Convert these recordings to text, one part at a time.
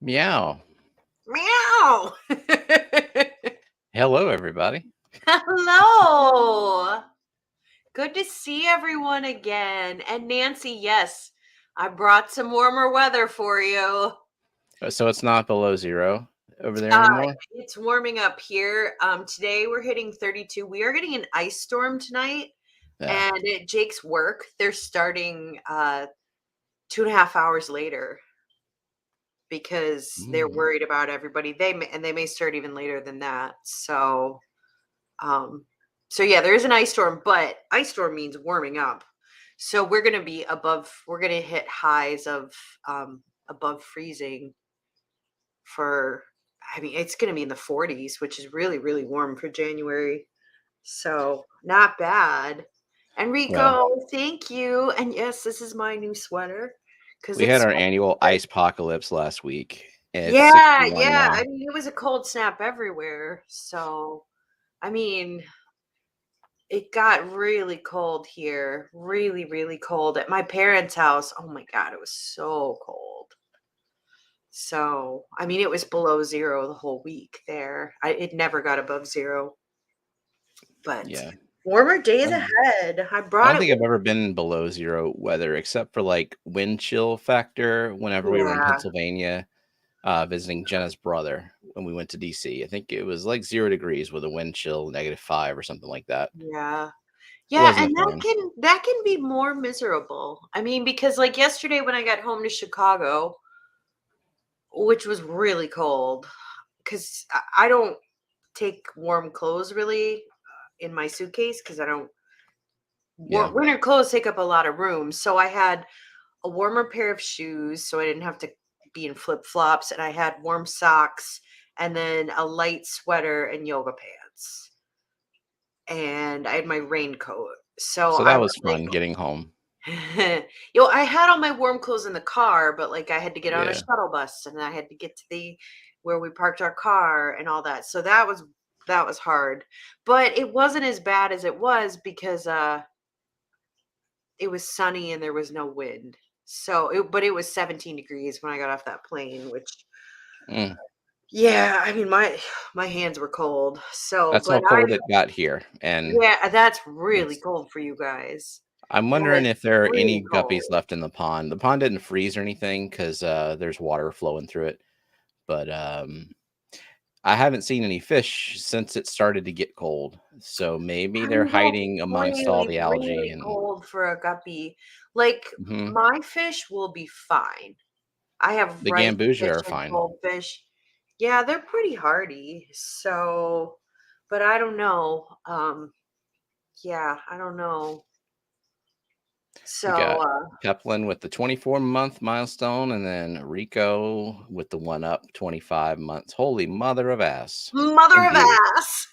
Meow. Meow. Hello, everybody. Hello. Good to see everyone again. And Nancy, yes, I brought some warmer weather for you. So it's not below zero over there anymore? It's warming up here. Today we're hitting 32. We are getting an ice storm tonight. Yeah. And at Jake's work, they're starting 2.5 hours later because they're worried about everybody. They may start even later than that. So yeah, there is an ice storm, but ice storm means warming up. So we're going to be above, we're going to hit highs of above freezing it's going to be in the 40s, which is really, really warm for January. So not bad. Enrico, thank you. And yes, this is my new sweater. We had our annual ice apocalypse last week. It's yeah. 61 now. I mean, it was a cold snap everywhere. So, I mean, it got really cold here. Really, really cold. At my parents' house, oh my God, it was so cold. So, I mean, it was below zero the whole week there. It never got above zero. But yeah, warmer days ahead. I I brought don't it. think I've ever been below zero weather except for like wind chill factor whenever we were in Yeah. Pennsylvania visiting Jenna's brother when we went to DC. I think it was like 0 degrees with a wind chill -5 or something like that. Yeah. It Yeah, wasn't and a fan. that can be more miserable. I mean, because like yesterday when I got home to Chicago, which was really cold, because I don't take warm clothes really in my suitcase because I don't. Yeah. Winter clothes take up a lot of room, so I had a warmer pair of shoes, so I didn't have to be in flip flops, and I had warm socks, and then a light sweater and yoga pants, and I had my raincoat. So So I that was was fun getting home. I had all my warm clothes in the car, but like I had to get on a Yeah. shuttle bus and I had to get to the where we parked our car and all that. So that was hard. But it wasn't as bad as it was because it was sunny and there was no wind. But it was 17 degrees when I got off that plane, which yeah, I mean my hands were cold. So, That's how but cold it got here. And yeah, that's really cold for you guys. I'm That wondering is if there are really any cold. guppies left in the pond. The pond didn't freeze or anything because there's water flowing through it. But I haven't seen any fish since it started to get cold. So maybe they're I'm go hiding amongst all really, the algae really and cold for a guppy. Like Mhm. my fish will be fine. I have The rice gambusia fish are and fine. goldfish. Yeah, they're pretty hardy. So, but I don't know. Yeah, I don't know. We So, got Peplin with the 24-month milestone, and then Rico with the 1-up 25 months. Holy mother of ass. mother And of you. ass.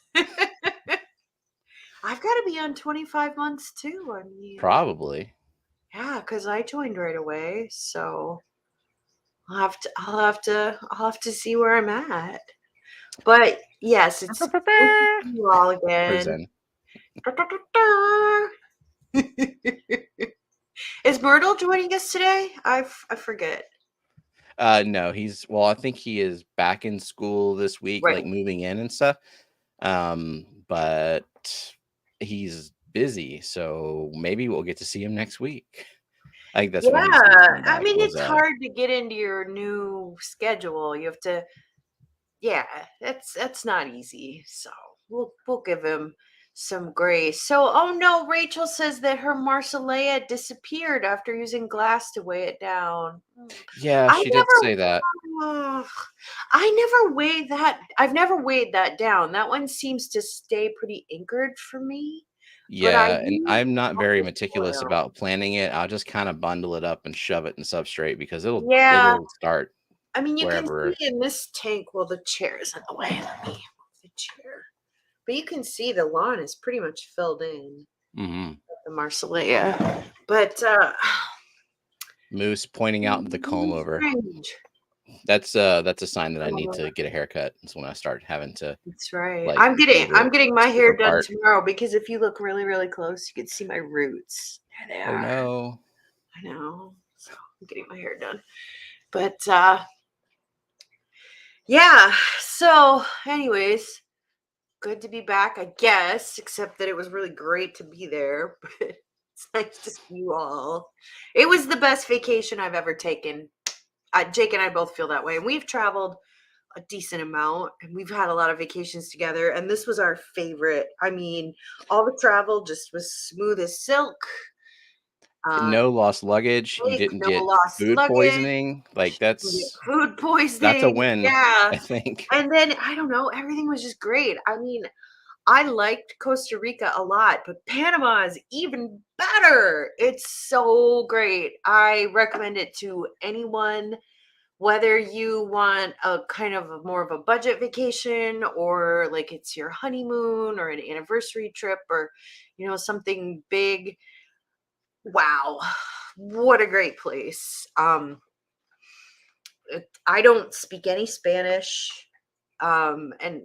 I've got to be on 25 months too. I mean, Probably. yeah, because I joined right away. So I'll have to see where I'm at. But yes, it's good to see you all again. Prison. Is Myrtle joining us today? I forget. No, I think he is back in school this week, Right. like moving in and stuff. But he's busy, so maybe we'll get to see him next week. I think that's what he's Yeah. thinking I about mean, was it's hard to get into your new schedule. You have to, yeah, that's not easy. So we'll give him some grace. So, oh no, Rachel says that her Marsilea disappeared after using glass to weigh it down. yeah, I she did never, say that. ugh, I never weighed that. I've never weighed that down. That one seems to stay pretty anchored for me. But I Yeah, and use I'm not very coconut meticulous oil. about planning it. I'll just kind of bundle it up and shove it in substrate because Yeah, it'll start I mean, you can see wherever. in this tank. Well, the chair is in the way. Let me move the chair. But you can see the lawn is pretty much filled in Mhm. with the Marsilea. But Moose pointing out the comb over. strange. That's a sign that I need to get a haircut. It's when I start having to That's right. like move I'm it, getting my split hair done apart. tomorrow because if you look really, really close, you can see my roots. There they Oh are. no. I know. So I'm getting my hair done. But Yeah. So, anyways, good to be back, I guess, except that it was really great to be there, but it's nice to see you all. It was the best vacation I've ever taken. Jake and I both feel that way. And we've traveled a decent amount and we've had a lot of vacations together. And this was our favorite. I mean, all the travel just was smooth as silk. Uh, No lost luggage. You Jake, didn't no get lost food luggage, poisoning. Like didn't get that's food that's a poisoning. win, Yeah. I think. And then I don't know, everything was just great. I mean, I liked Costa Rica a lot, but Panama is even better. It's so great. I recommend it to anyone, whether you want a kind of more of a budget vacation or like it's your honeymoon or an anniversary trip or, something big. Wow. What a great place. I don't speak any Spanish. And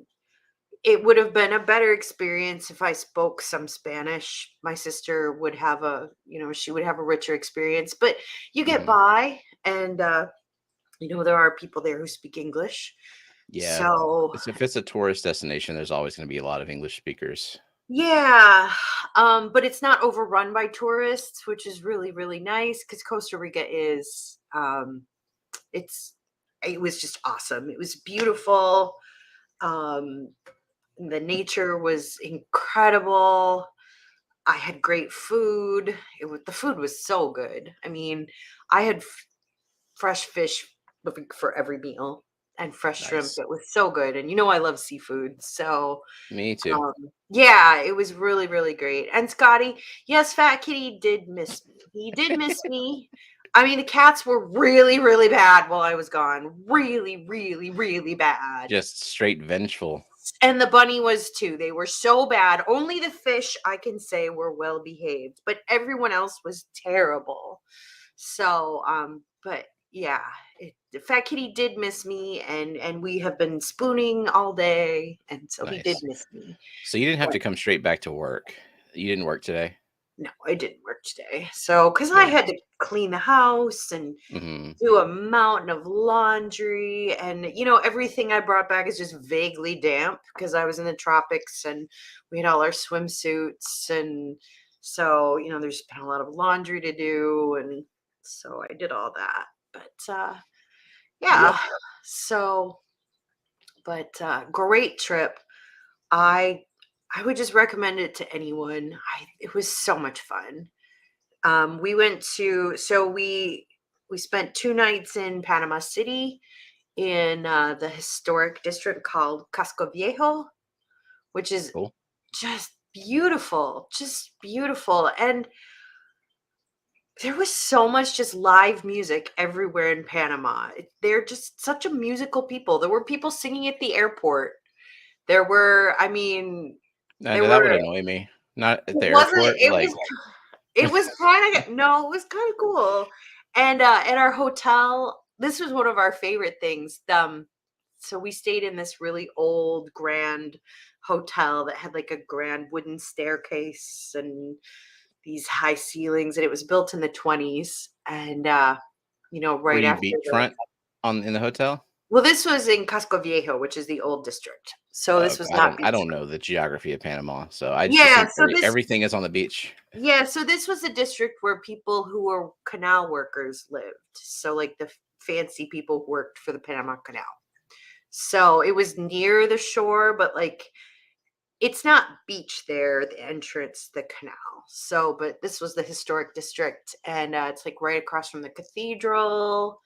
it would have been a better experience if I spoke some Spanish. My sister would have she would have a richer experience, but you get Mhm. by and there are people there who speak English. Yeah. So, If it's a tourist destination, there's always gonna be a lot of English speakers. yeah, but it's not overrun by tourists, which is really, really nice because Costa Rica is, it's, it was just awesome. It was beautiful. Um, the nature was incredible. I had great food. The food was so good. I mean, I had fresh fish for every meal and fresh shrimp. Nice. It was so good. And I love seafood. So, Me too. yeah, it was really, really great. And Scotty, yes, Fat Kitty did miss me. He did miss me. I mean, the cats were really, really bad while I was gone. Really, really, really bad. Just straight vengeful. And the bunny was too. They were so bad. Only the fish I can say were well behaved, but everyone else was terrible. So, but yeah, the Fat Kitty did miss me, and we have been spooning all day, and so he did Nice. miss me. So you didn't have But to come straight back to work. You didn't work today? no, I didn't work today. So, because I Good. had to clean the house and Mhm. do a mountain of laundry, and everything I brought back is just vaguely damp because I was in the tropics and we had all our swimsuits, and so there's been a lot of laundry to do, and so I did all that. But Yep. yeah, so but great trip. I i would just recommend it to anyone. It was so much fun. We went to so we spent 2 nights in Panama City in the historic district called Casco Viejo, which is Cool. just beautiful. And there was so much just live music everywhere in Panama. They're just such a musical people. There were people singing at the airport. There were, I mean, And there that would were. annoy me. Not at It the wasn't. airport, like It was kind of no, it was kind of cool. And at our hotel, this was one of our favorite things. So we stayed in this really old, grand hotel that had like a grand wooden staircase and these high ceilings, and it was built in the 20s. And were right you after the beachfront in the hotel? well, this was in Casco Viejo, which is the old district. So this was Okay. not I don't beachfront. know the geography of Panama, so I just Yeah, assume so this everything is on the beach. Yeah, so this was a district where people who were canal workers lived. So like the fancy people who worked for the Panama Canal. So it was near the shore, but like it's not beach there, the entrance, the canal. So, but this was the historic district, and it's like right across from the cathedral.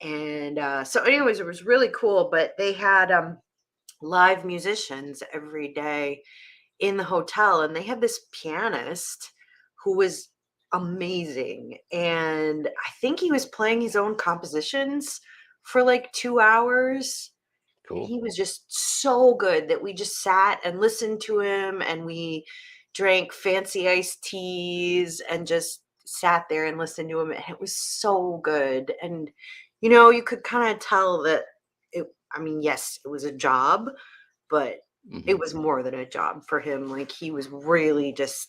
And so, anyways, it was really cool. But they had live musicians every day in the hotel, and they had this pianist who was amazing, and I think he was playing his own compositions for like 2 hours, and Cool. he was just so good that we just sat and listened to him, and we drank fancy iced teas and just sat there and listened to him, and it was so good. And you could kind of tell that I mean, yes, it was a job, but it Mhm. was more than a job for him. Like he was really just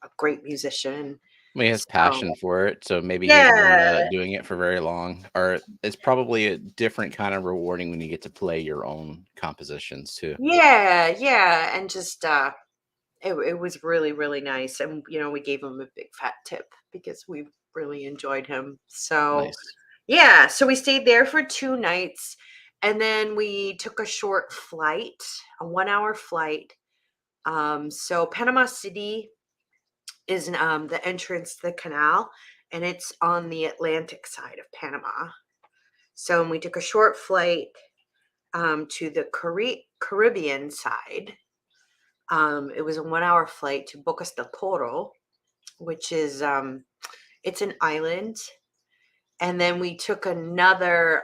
a great musician. I mean, he has So passion for it, so maybe he hasn't been yeah, doing it for very long. Or it's probably a different kind of rewarding when you get to play your own compositions too. yeah, and just it was really, really nice. And we gave him a big fat tip because we really enjoyed him. So Nice. yeah, so we stayed there for 2 nights, and then we took a short flight, a 1 hour flight. So Panama City is the entrance to the canal, and it's on the Atlantic side of Panama. So we took a short flight to the Caribbean side. It was a 1 hour flight to Bocas del Toro, which is it's an island. And then we took another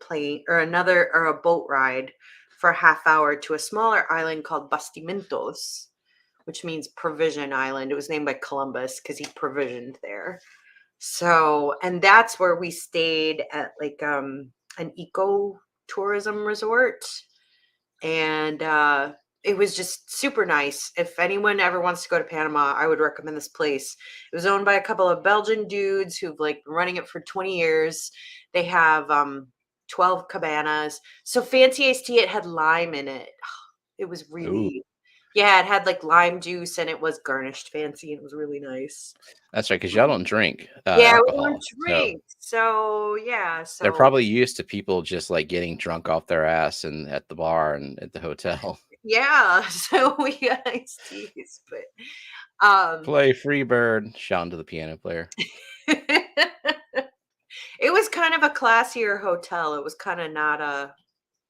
plane or a boat ride for a half hour to a smaller island called Bastimentos, which means provision island. It was named by Columbus because he provisioned there. So, and that's where we stayed at like an eco tourism resort. And it was just super nice. If anyone ever wants to go to Panama, I would recommend this place. It was owned by a couple of Belgian dudes who've like been running it for 20 years. They have 12 cabanas. So fancy iced tea, it had lime in it. It was Ooh, really, yeah, it had like lime juice and it was garnished fancy and it was really nice. that's right, because y'all don't drink Yeah, we don't alcohol, so drink. So yeah, they're so probably used to people just like getting drunk off their ass and at the bar and at the hotel. yeah, so we got iced teas, but Play Free Bird, shouting to the piano player. it was kind of a classier hotel. It was kind of not a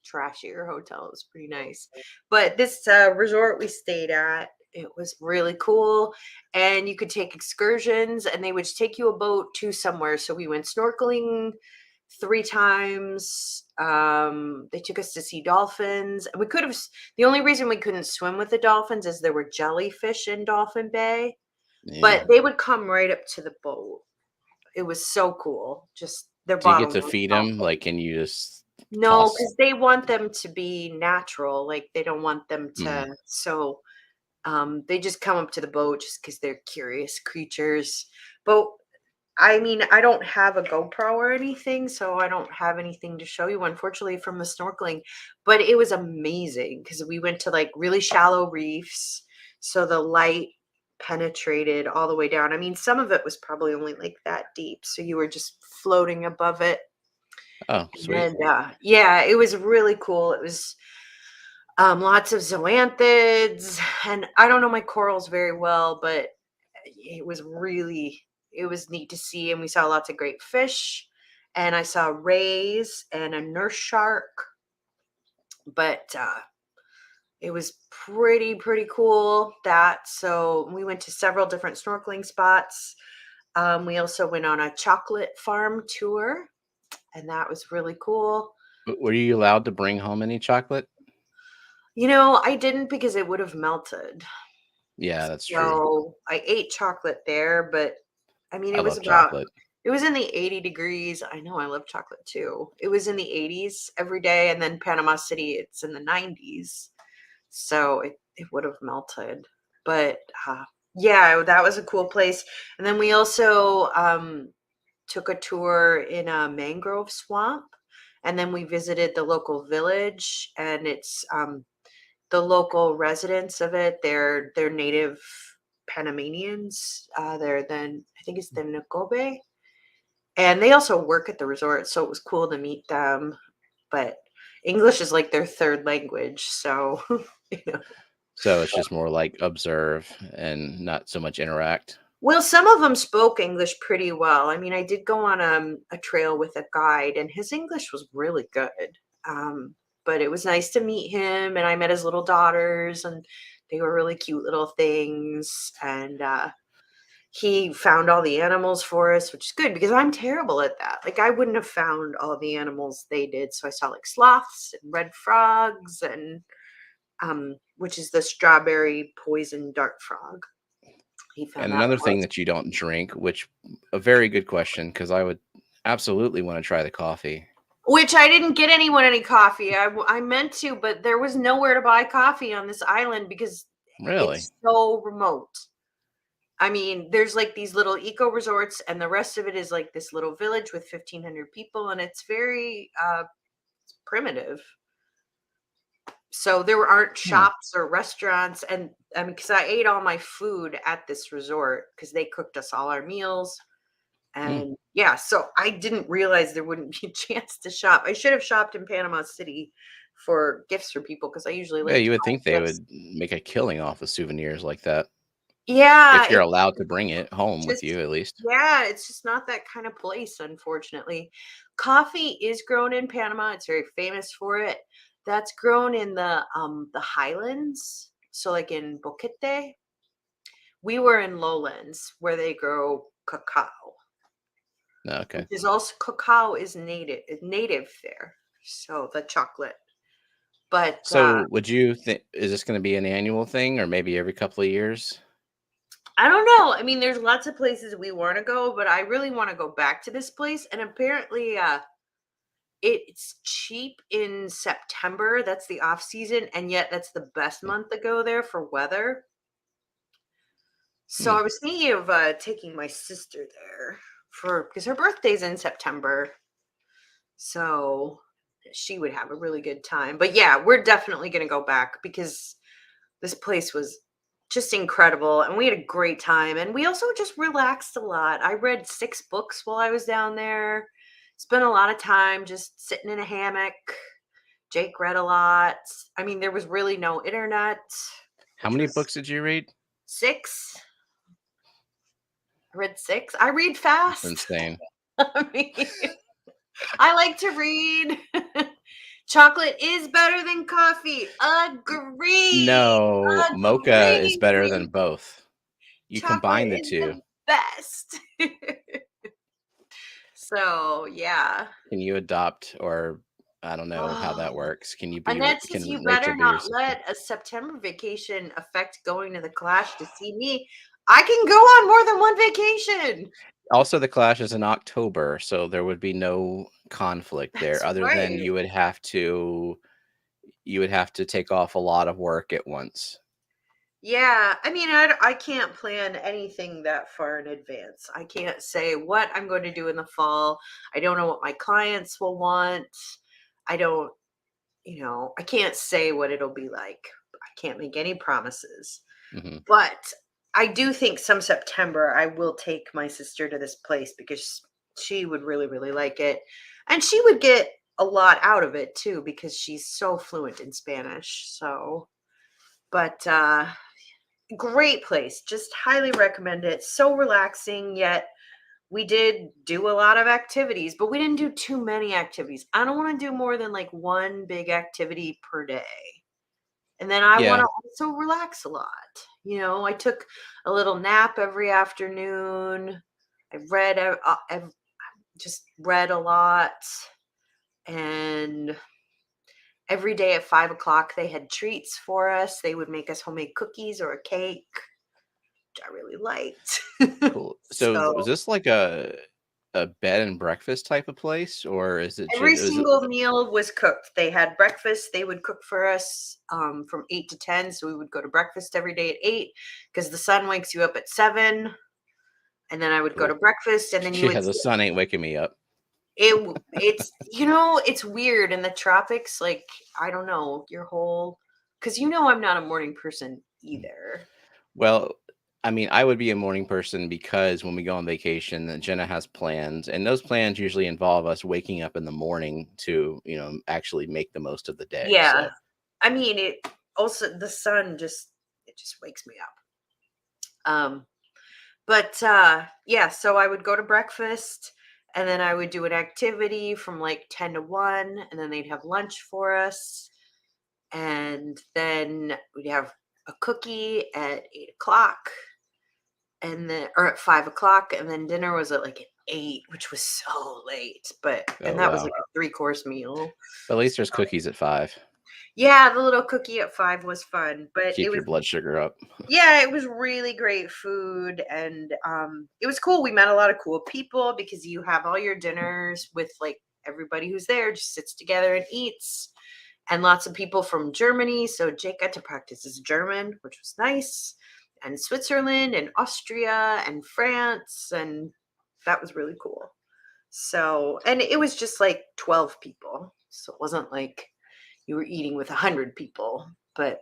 trashier hotel. It was pretty nice. But this resort we stayed at, it was really cool. And you could take excursions and they would take you a boat to somewhere. So we went snorkeling 3 times. They took us to see dolphins. We could have, the only reason we couldn't swim with the dolphins is there were jellyfish in Dolphin Bay, Yeah. but they would come right up to the boat. It was so cool. Just their Do you get bottom to was feed them? awful. Like, can you just No, toss? because they want them to be natural. Like they don't want them Mm. to. So they just come up to the boat just because they're curious creatures. But I mean, I don't have a GoPro or anything, so I don't have anything to show you, unfortunately, from the snorkeling. But it was amazing because we went to like really shallow reefs, so the light penetrated all the way down. I mean, some of it was probably only like that deep, so you were just floating above it. Oh, sweet. And yeah, it was really cool. It was lots of zoanthids, and I don't know my corals very well, but it was really it was neat to see, and we saw lots of great fish, and I saw rays and a nurse shark, but it was pretty cool that. So we went to several different snorkeling spots. We also went on a chocolate farm tour, and that was really cool. Were you allowed to bring home any chocolate? I didn't because it would have melted. Yeah, that's true. So I ate chocolate there, but I mean, I love chocolate. it was in the 80 degrees. I know I love chocolate too. It was in the 80s every day. And then Panama City, it's in the 90s. So it would have melted. But yeah, that was a cool place. And then we also took a tour in a mangrove swamp. And then we visited the local village, and it's the local residents of it. They're native Panamanians. They're then I think it's the Nakobe, and they also work at the resort. So it was cool to meet them. But English is like their third language, so you know. So it's just more like observe and not so much interact. Well, some of them spoke English pretty well. I mean, I did go on a trail with a guide, and his English was really good. But it was nice to meet him, and I met his little daughters, and they were really cute little things. And he found all the animals for us, which is good because I'm terrible at that. Like, I wouldn't have found all the animals they did. So I saw like sloths and red frogs, and which is the strawberry poison dart frog. He found And that another for thing us. that you don't drink, which a very good question, because I would absolutely want to try the coffee. Which I didn't get anyone any coffee. I meant to, but there was nowhere to buy coffee on this island because Really? it's so remote. I mean, there's like these little eco resorts, and the rest of it is like this little village with 1,500 people, and it's very primitive. So there aren't Hmm. shops or restaurants, and I mean, because I ate all my food at this resort because they cooked us all our meals, Hmm. and yeah, so I didn't realize there wouldn't be a chance to shop. I should have shopped in Panama City for gifts for people because I usually Yeah, like to you would think buy they gifts. would make a killing off of souvenirs like that Yeah, if you're allowed to bring it home with just you, at least. yeah, it's just not that kind of place, unfortunately. Coffee is grown in Panama. It's very famous for it. That's grown in the highlands. So like in Boquete, we were in lowlands where they grow cacao, No, which okay. is also cacao is native there. So the chocolate. But So, would you think is this going to be an annual thing, or maybe every couple of years? I don't know. I mean, there's lots of places we want to go, but I really want to go back to this place. And apparently, it's cheap in September. That's the off season, and yet that's the best Hmm. month to go there for weather. So Hmm. I was thinking of taking my sister there for because her birthday's in September. So she would have a really good time. But yeah, we're definitely going to go back because this place was just incredible and we had a great time and we also just relaxed a lot. I read 6 books while I was down there. Spent a lot of time just sitting in a hammock. Jake read a lot. I mean, there was really no internet, How which many was books did you read? 6. I read 6. I read That's fast. insane. I mean, I like to read. Chocolate is better than coffee. Agree. No, mocha is better than Agree. both. You Chocolate combine the is 2. the best. So, yeah. Can you adopt or I don't know how that Oh, works. Can you be Annette says you can better Rachel be your not sister? let a September vacation affect going to the Clash to see me. I can go on more than one vacation. Also, the Clash is in October, so there would be no conflict there That's other than right. you would have to take off a lot of work at once. Yeah, I mean, I can't plan anything that far in advance. I can't say what I'm going to do in the fall. I don't know what my clients will want. I don't, I can't say what it'll be like. I can't make any promises. Mhm. But I do think some September I will take my sister to this place because she would really, really like it. And she would get a lot out of it too because she's so fluent in Spanish. So, but great place. Just highly recommend it. So relaxing, yet we did do a lot of activities, but we didn't do too many activities. I don't want to do more than like one big activity per day. And then I want Yeah. to also relax a lot. I took a little nap every afternoon. I read, I've just read a lot. And every day at 5 o'clock, they had treats for us. They would make us homemade cookies or a cake, which I really liked. Cool. So, was So this like a bed and breakfast type of place, or is it every just is it single meal was cooked. They had breakfast. They would cook for us from 8 to 10. So we would go to breakfast every day at 8 because the sun wakes you up at 7. And then I would go to cool? breakfast and then you Yeah, would the see sun ain't waking me up. it's weird in the tropics. Like, I don't know, your whole, because I'm not a morning person either. Well, I mean, I would be a morning person because when we go on vacation, then Jenna has plans, and those plans usually involve us waking up in the morning to, actually make the most of the day. Yeah. So, I mean, it also, the sun it just wakes me up. But yeah, so I would go to breakfast and then I would do an activity from like 10 to 1, and then they'd have lunch for us. And then we'd have a cookie at 8 o'clock, and then or at 5 o'clock, and then dinner was at like at 8, which was so late. And oh that was wow. like a 3-course meal. But at least there's cookies at 5. Yeah, the little cookie at 5 was fun, but it Keep was your blood sugar up. yeah, it was really great food, and it was cool. We met a lot of cool people because you have all your dinners with like everybody who's there just sits together and eats, and lots of people from Germany. So Jake got to practice his German, which was nice. and Switzerland and Austria and France, and that was really cool. So, and it was just like 12 people. So it wasn't like you were eating with 100 people, but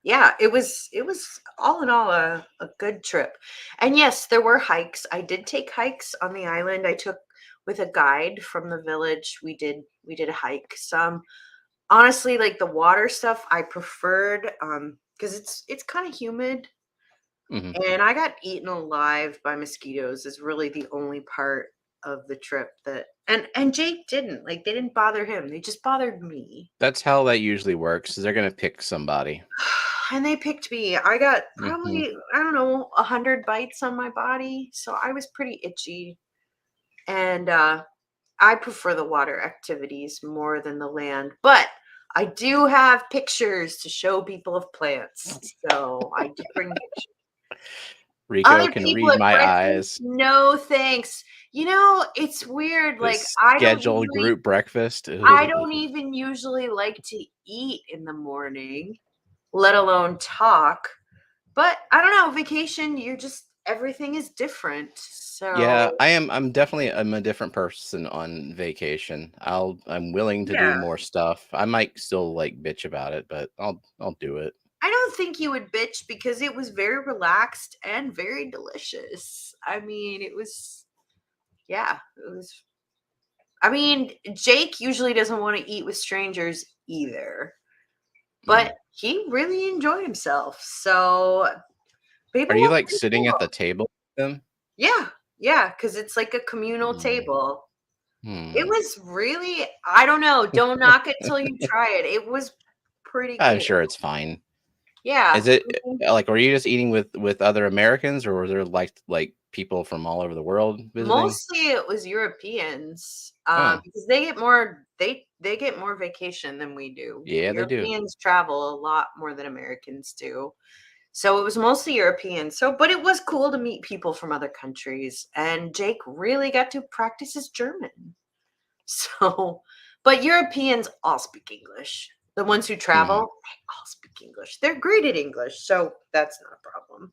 yeah, it was all in all a good trip. And yes, there were hikes. I did take hikes on the island. I took with a guide from the village. We did a hike. Some honestly, like the water stuff I preferred because it's kind of humid, Hmm. and I got eaten alive by mosquitoes is really the only part of the trip that and Jake didn't. Like they didn't bother him. They just bothered me. That's how that usually works. Is they're gonna pick somebody. And they picked me. I got Hmm. probably, I don't know, 100 bites on my body. So I was pretty itchy. And I prefer the water activities more than the land. But I do have pictures to show people of plants. So I did bring pictures. Rico Other can people read at my breakfast, eyes. no thanks. It's weird. The Like I don't scheduled usually group breakfast. I Ooh. don't even usually like to eat in the morning, let alone talk. But I don't know, vacation, you're just everything is different. Yeah, So, I'm a different person on vacation. I'm willing to do yeah. more stuff. I might still like bitch about it, but I'll do it. I don't think you would bitch because it was very relaxed and very delicious. I mean, it was yeah, it was I mean, Jake usually doesn't want to eat with strangers either, Mm. but he really enjoyed himself. So, Are people you were like pretty sitting at cool. the table with them? Yeah. Yeah, cuz it's like a communal Mm. table. It Hmm. was really I don't know, don't knock it till you try it. It was pretty I'm cool. sure it's fine. Yeah, Is it I mean, like were you just eating with other Americans, or were there like people from all over the world visiting? mostly it was Europeans, Oh, because they get more vacation than we do. yeah, they do. Europeans travel a lot more than Americans do. So it was mostly Europeans. So, but it was cool to meet people from other countries, and Jake really got to practice his German. So, but Europeans all speak English. The ones who travel, Mhm. they all speak English. They're great at English, so that's not a problem.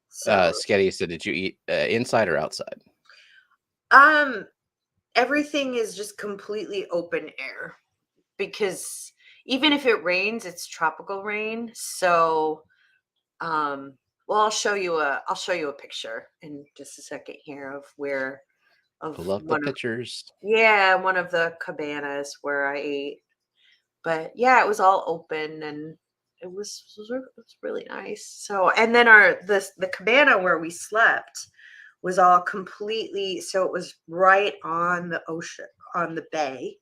So, Sketty said, "Did you eat inside or outside?" um, everything is just completely open air because even if it rains, it's tropical rain. So, um, well, I'll show you a picture in just a second here of where of Pull up the one of pictures. yeah one of the cabanas where I ate. But yeah, it was all open and it was really nice. So and then the cabana where we slept was all completely so it was right on the ocean, on the bay,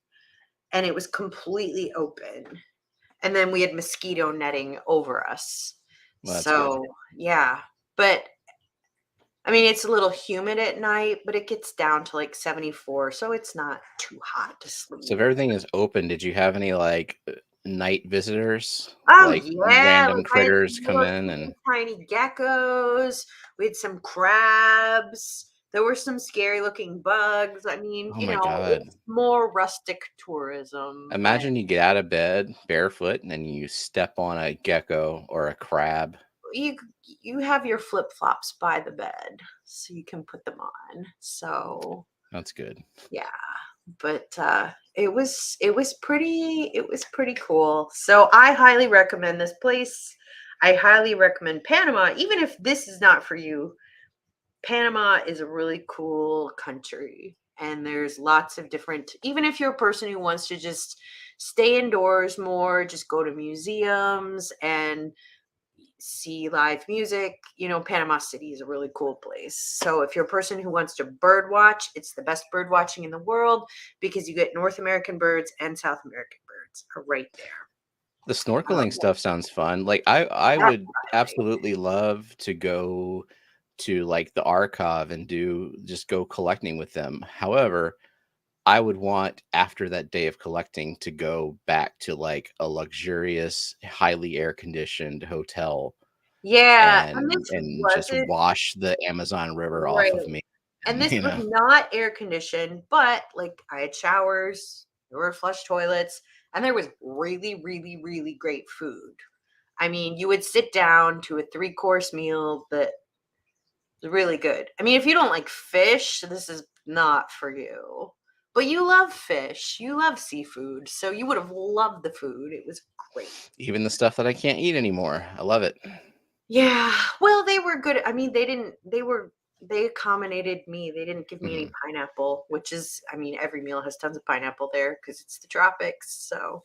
and it was completely open. And then we had mosquito netting over us. Well, that's good. So yeah. But I mean it's a little humid at night, but it gets down to like 74, so it's not too hot to So if sleep. everything is open, did you have any like night visitors, Oh like yeah, random like I had critters some come little in and teeny tiny geckos. We had some crabs. There were some scary looking bugs. I mean, oh my god. it's more rustic tourism, but Imagine you get out of bed barefoot and then you step on a gecko or a crab. you you have your flip flops by the bed, so you can put them on. So That's good. yeah, but it was pretty cool. So I highly recommend this place. I highly recommend Panama, even if this is not for you. Panama is a really cool country, and there's lots of different, even if you're a person who wants to just stay indoors more, just go to museums and see live music, Panama City is a really cool place. So if you're a person who wants to bird watch, it's the best bird watching in the world because you get North American birds and South American birds are right there. The Um, snorkeling stuff sounds fun. Like I that's would my favorite. absolutely love to go to like the archive and do just go collecting with them. However, I would want after that day of collecting to go back to like a luxurious, highly air conditioned hotel Yeah, and and this and just wasn't wash the Amazon River right. off of me. And And, this you was know, not air conditioned, but like I had showers, there were flush toilets, and there was really, really, really great food. I mean, you would sit down to a 3-course meal that was really good. I mean, if you don't like fish, this is not for you. But you love fish, you love seafood, so you would have loved the food. It was great. Even the stuff that I can't eat anymore. I love it. Yeah, well, they were good. I mean, they accommodated me. They didn't give me any Mhm. pineapple, which is, I mean, every meal has tons of pineapple there because it's the tropics. So,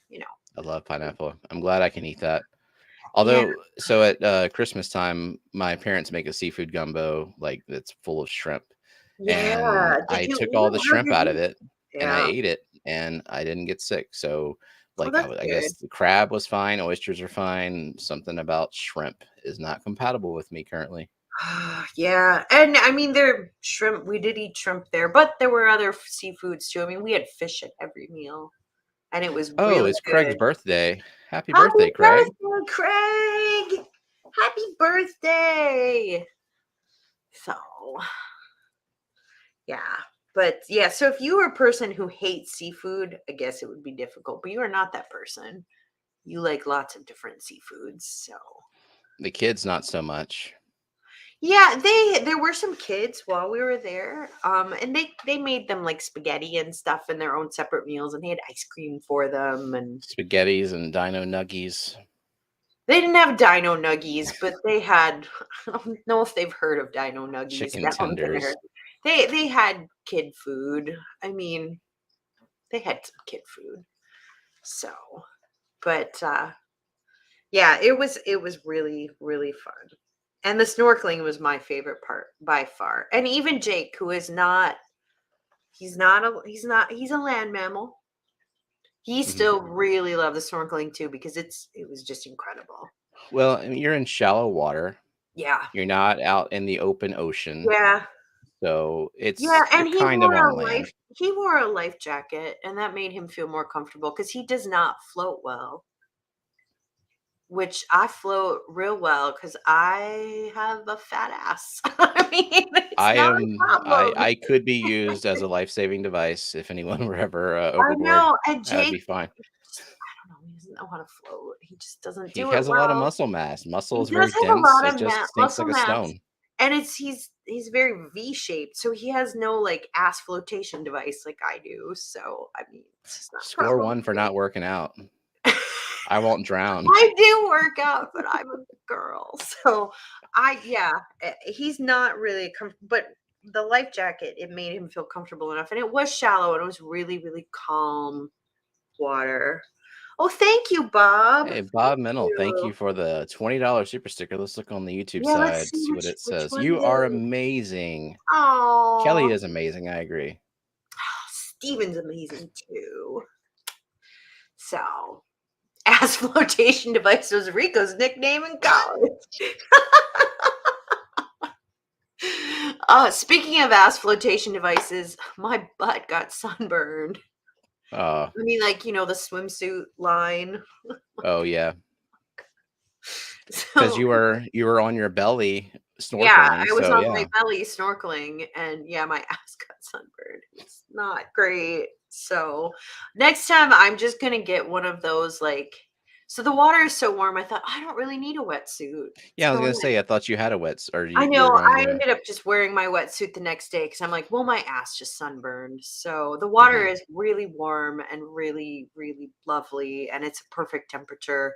I love pineapple. I'm glad I can eat that. yeah, Although, so at Christmas time, my parents make a seafood gumbo like that's full of shrimp, yeah. and Did I you took eat all it? the How shrimp did out of you? it, and I Yeah. ate it, and I didn't get sick. So, Oh, like, that's I good. guess the crab was fine, oysters are fine. Something about shrimp is not compatible with me currently. Yeah, and I mean, there shrimp. We did eat shrimp there, but there were other seafoods too. I mean, we had fish at every meal, and it was Oh, really it's Craig's good. birthday. Happy Happy birthday, Craig. birthday, Craig! Happy birthday! So, yeah. But yeah, so if you were a person who hates seafood, I guess it would be difficult, but you are not that person. You like lots of different seafoods. So, The kids, not so much. yeah, there were some kids while we were there. And they made them like spaghetti and stuff in their own separate meals, and they had ice cream for them, and Spaghettis and dino nuggies, they didn't have dino nuggies, but they had I don't know if they've heard of dino nuggies chicken down there. tenders. They had kid food. I mean, they had some kid food. So, but yeah, it was really really fun. And the snorkeling was my favorite part by far. And even Jake, who is not he's a land mammal. He Mhm. still really loved the snorkeling too because it was just incredible. Well, I mean, you're in shallow water. Yeah. You're not out in the open ocean, Yeah. so Yeah, you're and kind of on land. he wore a life jacket, and that made him feel more comfortable because he does not float well, which I float real well because I have a fat ass. I mean, it's not a problem. I could be used as a life-saving device if anyone were ever, I overboard. know, and That would be Jake, fine. I don't know, he doesn't know how to float. He just doesn't He do it has a lot of well. muscle mass. Muscle He is very does have a dense. lot It of just sinks muscle like a mass, stone. and he's very V-shaped, so he has no, like, ass flotation device like I do, so, I mean, it's just not a Score problem 1 for for not me. working out. I won't drown. I do work out, but I'm a girl, so yeah, he's not really but the life jacket, it made him feel comfortable enough, and it was shallow, and it was really, really calm water. Oh, thank you, Bob. Hey, Thank Bob Mennel, thank you. you for the $20 super sticker. Let's look on the YouTube Yeah, let's side, see see what it which says. one it You are is. amazing. Kelley Oh, is amazing, I agree. Steven's amazing too. So, ass flotation device was Rico's nickname in college. Speaking of ass flotation devices, my butt got sunburned. Oh, I mean, like, the swimsuit line. oh yeah. Because So, you were on your belly yeah, snorkeling, I was so on my yeah. belly snorkeling, and yeah, my ass got sunburned. It's not great. So, next time I'm just gonna get one of those, like, so the water is so warm. I thought I don't really need a wetsuit. Yeah, I was So gonna say, I thought you had a wets or I you were know going I to. ended up just wearing my wetsuit the next day because I'm like, well, my ass just sunburned. So the water Mhm. is really warm and really, really lovely, and it's a perfect temperature.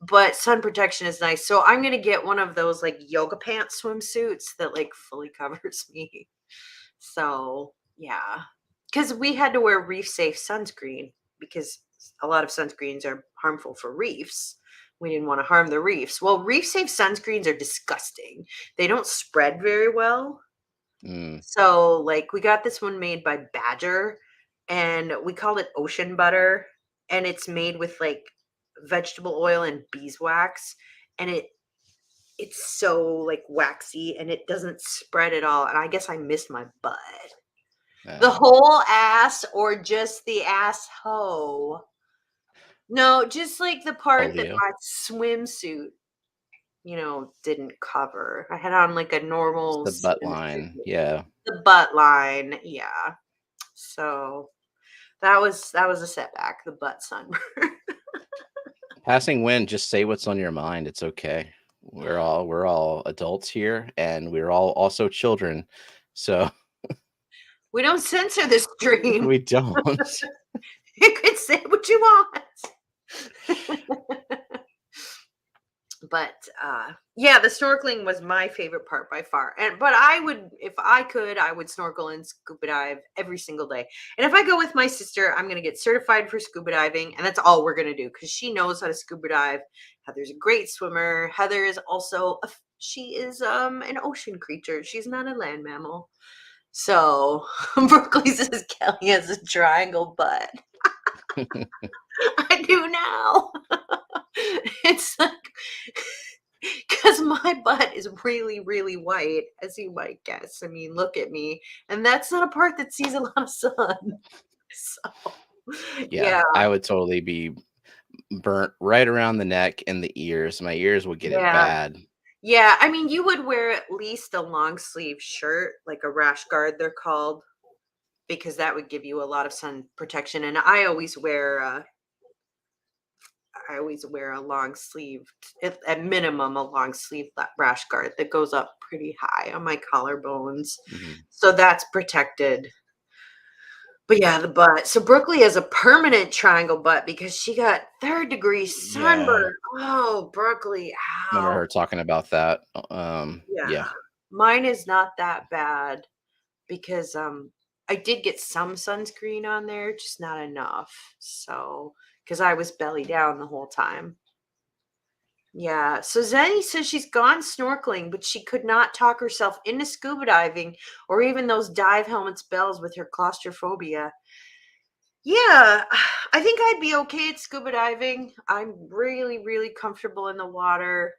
But sun protection is nice. So I'm gonna get one of those like yoga pants swimsuits that like fully covers me. So yeah. Because we had to wear reef safe sunscreen because a lot of sunscreens are harmful for reefs. We didn't want to harm the reefs. Well, reef safe sunscreens are disgusting. They don't spread very well. Mm. So, like, we got this one made by Badger, and we called it ocean butter. And it's made with like vegetable oil and beeswax. And it's so like waxy and it doesn't spread at all. And I guess I missed my butt. The Uh, whole ass or just the asshole? No, just like the part that polio. my swimsuit, didn't cover. I had on like a It's normal the butt swimsuit. line. Yeah. The butt line, yeah. So that was a setback, the butt sunburn. Passing wind, just say what's on your mind. It's okay. We're all adults here, and we're all also children. So We don't censor this stream. we don't. You can say what you want. But yeah, the snorkeling was my favorite part by far. But I would, if I could, I would snorkel and scuba dive every single day. And if I go with my sister, I'm going to get certified for scuba diving, and that's all we're going to do because she knows how to scuba dive. Heather's a great swimmer. Heather is also she is an ocean creature. She's not a land mammal. So Berkeley says Kelley has a triangle butt. I do now. It's like because my butt is really, really white, as you might guess. I mean, look at me. And that's not a part that sees a lot of sun. So, Yeah, yeah, I would totally be burnt right around the neck and the ears. My ears would get it yeah. bad. Yeah, I mean, you would wear at least a long sleeve shirt, like a rash guard, they're called, because that would give you a lot of sun protection. And I always wear a long sleeve, at minimum, a long sleeve rash guard that goes up pretty high on my collarbones. Mhm. So that's protected. But yeah, the butt. So Brooklyn has a permanent triangle butt because she got third-degree Yeah, sunburn. Oh, Brooklyn, remember her ow. talking about that. Yeah. Yeah, Mine is not that bad because I did get some sunscreen on there, just not enough. So, because I was belly down the whole time. Yeah. So Zenny says she's gone snorkeling, but she could not talk herself into scuba diving or even those dive helmets bells with her claustrophobia. Yeah, I think I'd be okay at scuba diving. I'm really, really comfortable in the water.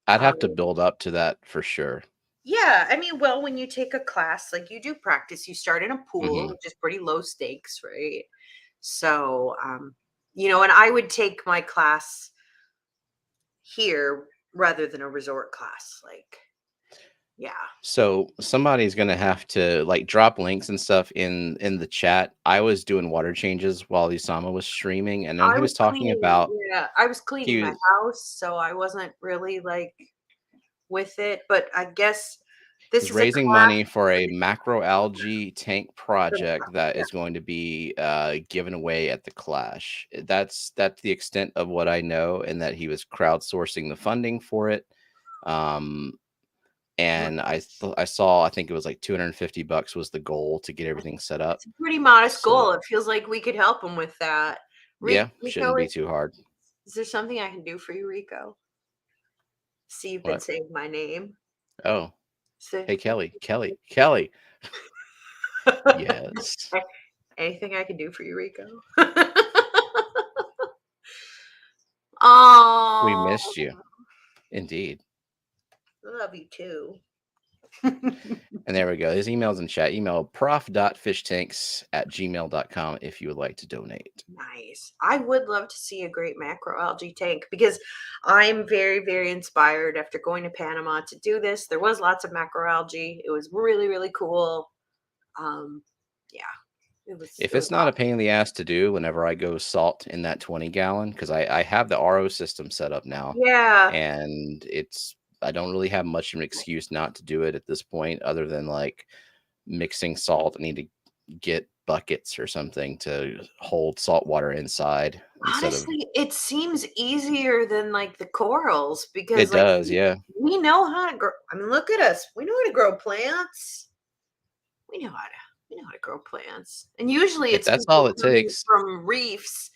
I'd Um, have to build up to that for sure. yeah, I mean, well, when you take a class, like you do practice, you start in a pool, Hmm. which is pretty low stakes, right? So, and I would take my class here rather than a resort class. Like, yeah. So somebody's gonna have to like drop links and stuff in the chat. I was doing water changes while Usama was streaming, and then I he was was talking cleaning, about yeah, I was cleaning my he house, so I wasn't really like with it, but I guess this was is a raising class money for for a the macroalgae tank project that yeah. is going to be given away at the Clash. That's the extent of what I know, and that he was crowdsourcing the funding for it. Um, and I saw, I think it was like $250 was the goal to get everything set up. It's a pretty modest So goal. It feels like we could help him with that. yeah, Rico, shouldn't be too hard. is there something I can do for you, Rico? See, you've been What? saying my name. Oh, See, hey Kelley. Yes, anything I can do for you, Rico? Oh, we missed you, indeed. love you too. And there we go. His email's in chat. Email prof.fishtanks@gmail.com if you would like to donate. Nice. I would love to see a great macroalgae tank because I'm very, very inspired after going to Panama to do this. There was lots of macroalgae. It was really, really cool. Um, yeah, If it was it's not a pain in the ass to do whenever I go salt in that 20-gallon, because I have the RO system set up now, yeah. and I don't really have much of an excuse not to do it at this point, other than like mixing salt. I need to get buckets or something to hold salt water inside instead of. Honestly, it seems easier than like the corals because It like does, yeah. we know how to grow. I mean, look at us. We know how to grow plants. We know how to we know how to grow plants. And usually If it's that's all people it coming takes. from reefs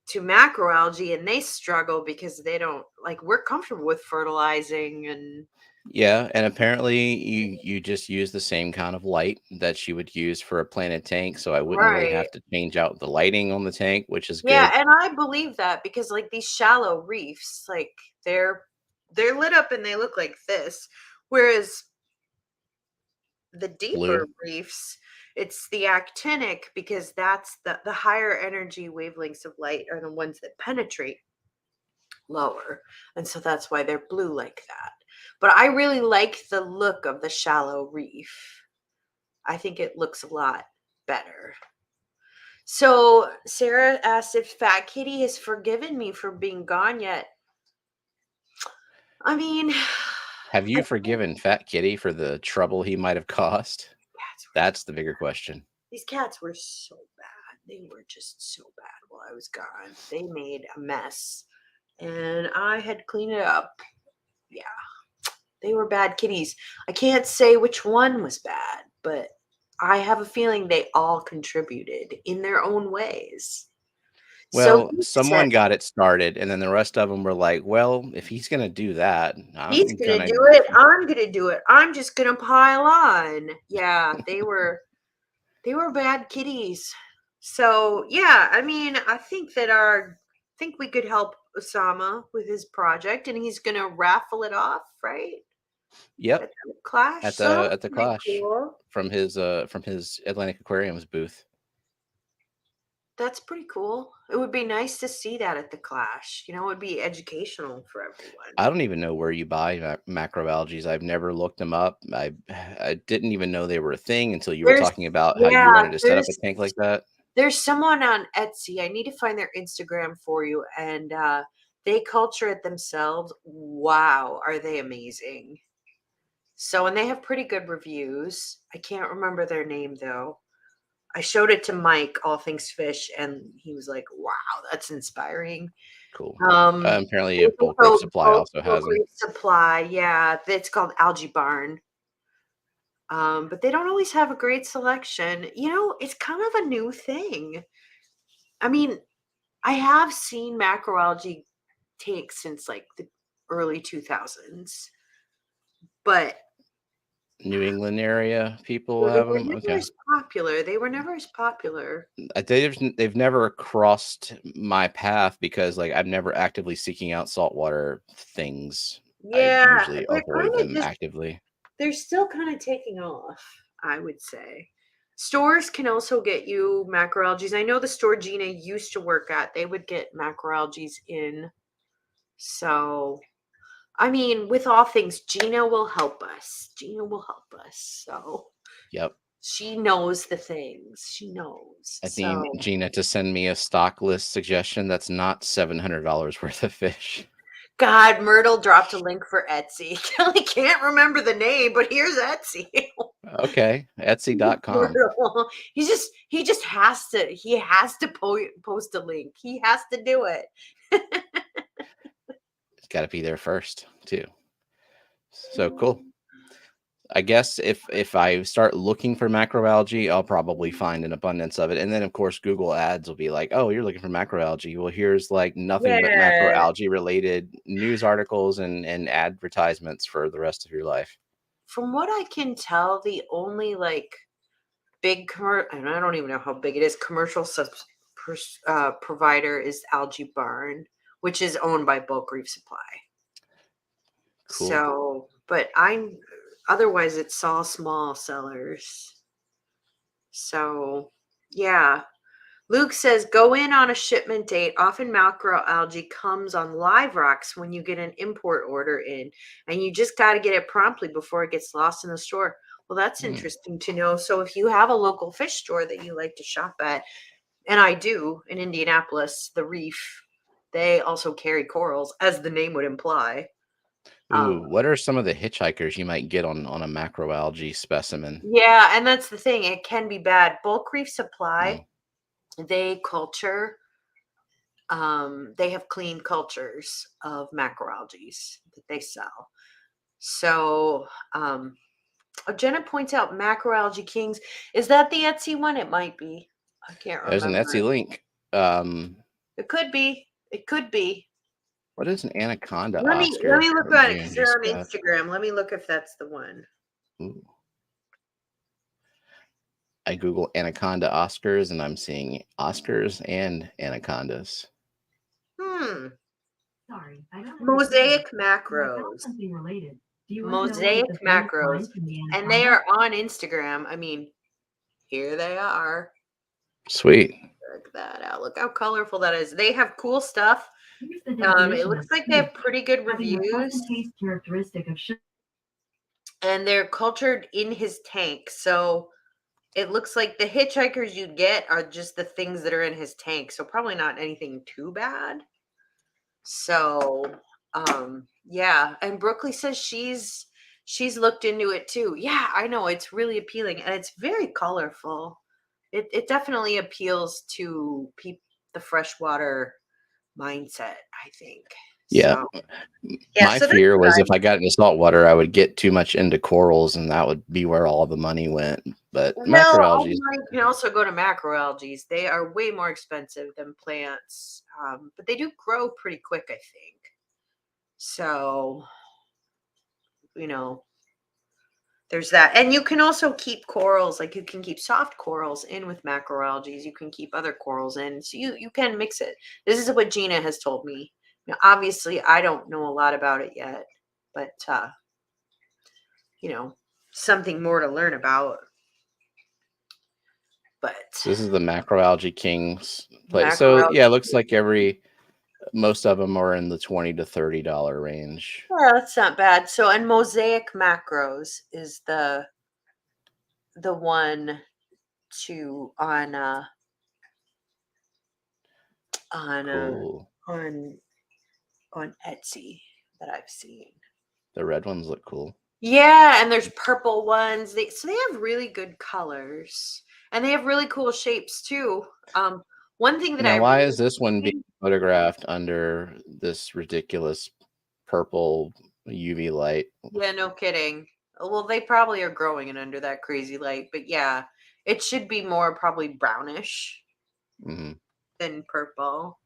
to macroalgae and they struggle because they don't like we're comfortable with fertilizing and Yeah, and apparently you just use the same kind of light that you would use for a planted tank, so I wouldn't really right. have to change out the lighting on the tank, which is Yeah, good. and I believe that because like these shallow reefs, like they're they're lit up and they look like this. Whereas the Blue. deeper reefs, it's the actinic because that's the higher energy wavelengths of light are the ones that penetrate lower. And so that's why they're blue like that. But I really like the look of the shallow reef. I think it looks a lot better. So Sarah asked if Fat Kitty has forgiven me for being gone yet. I mean, Have you forgiven Fat Kitty for the trouble he might have caused? That's the bigger question. these cats were so bad. They were just so bad while I was gone. They made a mess, and I had to clean it up. Yeah, they were bad kitties. I can't say which one was bad, but I have a feeling they all contributed in their own ways. So Well, he said someone got it started, and then the rest of them were like, "Well, if he's gonna do that, he's I'm gonna gonna." do it. I'm gonna do it. I'm just gonna pile on. Yeah, they were bad kitties. So yeah, I mean, I think we could help Osama with his project, and he's gonna raffle it off, right? Yep, At the Clash. at So the that's at the pretty Clash cool. from his Atlantic Aquariums booth. That's pretty cool. It would be nice to see that at the Clash. It would be educational for everyone. I don't even know where you buy macroalgae. I've never looked them up. I didn't even know they were a thing until you were There's talking about how you yeah, wanted to set up a there's tank like that. there's someone on Etsy. I need to find their Instagram for you, and they culture it themselves. Wow, are they amazing? So, and they have pretty good reviews. I can't remember their name though. I showed it to Mike, All Things Fish, and he was like, "Wow, that's inspiring." Cool. Um, Apparently, a there's bulk reef also supply also has Bulk them. Reef Supply. Yeah, it's called Algae Barn. But they don't always have a great selection. It's kind of a new thing. I mean, I have seen macroalgae take since like the early 2000s, but New England area people they have were them. never Okay. as popular. They were never as popular. They've never crossed my path because like I'm never actively seeking out saltwater things. I Yeah, usually they're avoid kind of them just actively. they're still kind of taking off, I would say. Stores can also get you macroalgae. I know the store Gina used to work at, they would get macroalgae in. So, I mean, with all things, Gina will help us. Gina will help us. So, Yep. she knows the things. She knows. I So, need Gina to send me a stock list suggestion that's not $700 worth of fish. God, Myrtle dropped a link for Etsy. Kelley can't remember the name, but here's Etsy. Okay, Etsy.com. Myrtle. He just has to post a link. He has to do it. It's got to be there first too. So cool. I guess if I start looking for macroalgae, I'll probably find an abundance of it. And then of course Google ads will be like, "Oh, you're looking for macroalgae. Well, here's like nothing but Yeah. macroalgae related news articles and advertisements for the rest of your life." From what I can tell, the only like big and I don't even know how big it is, commercial provider is Algae Barn, which is owned by Bulk Reef Supply. Cool. So, but otherwise it's all small sellers. So, yeah. Luke says go in on a shipment date. Often macroalgae comes on live rocks when you get an import order in, and you just got to get it promptly before it gets lost in the store. Well, that's interesting to know. So, if you have a local fish store that you like to shop at, and I do in Indianapolis, the Reef, they also carry corals, as the name would imply. Ooh, Um, what are some of the hitchhikers you might get on a macroalgae specimen? yeah, and that's the thing. It can be bad. Bulk Reef Mm, Supply, they culture they have clean cultures of macroalgae that they sell. So, Jenna points out macroalgae kings. Is that the Etsy one? It might be. I can't there's an remember. Etsy link. It could be. It could be. What is an anaconda Let me Oscar look that at it June because they're just on got? Instagram. Let me look if that's the one. Ooh. I Google anaconda Oscars and I'm seeing Oscars and anacondas. Sorry, I don't Mosaic macros. Something related. Mosaic macros. And they are on Instagram. I mean, here they are. Sweet. Check that out. Look how colorful that is. They have cool stuff. It looks like they have pretty good reviews. And they're cultured in his tank. So it looks like the hitchhikers you'd get are just the things that are in his tank, so probably not anything too bad. So, yeah, and Brooklyn says she's looked into it too. Yeah, I know it's really appealing and it's very colorful. It definitely appeals to the freshwater mindset, I think. Yeah. So, yeah, My so that's fear what was if I got into saltwater, I would get too much into corals and that would be where all the money went. But well, macroalgae, you can also go to macroalgae. They are way more expensive than plants, but they do grow pretty quick, I think. So, you know, there's that. And you can also keep corals, like you can keep soft corals in with macroalgae. You can keep other corals in. So you can mix it. This is what Gina has told me. Now, obviously, I don't know a lot about it yet, but you know, something more to learn about. But this is the macroalgae king's place. So macroalgae, yeah, it looks like most of them are in the $20 to $30 range. yeah, that's not bad. So, and Mosaic Macros is the one to on Cool. on Etsy that I've seen. The red ones look cool. Yeah, and there's purple ones. So they have really good colors, and they have really cool shapes too. One thing that I Now, why is really this one being photographed under this ridiculous purple UV light? yeah, no kidding. Well, they probably are growing it under that crazy light, but yeah, it should be more probably brownish Mm-hmm. than purple.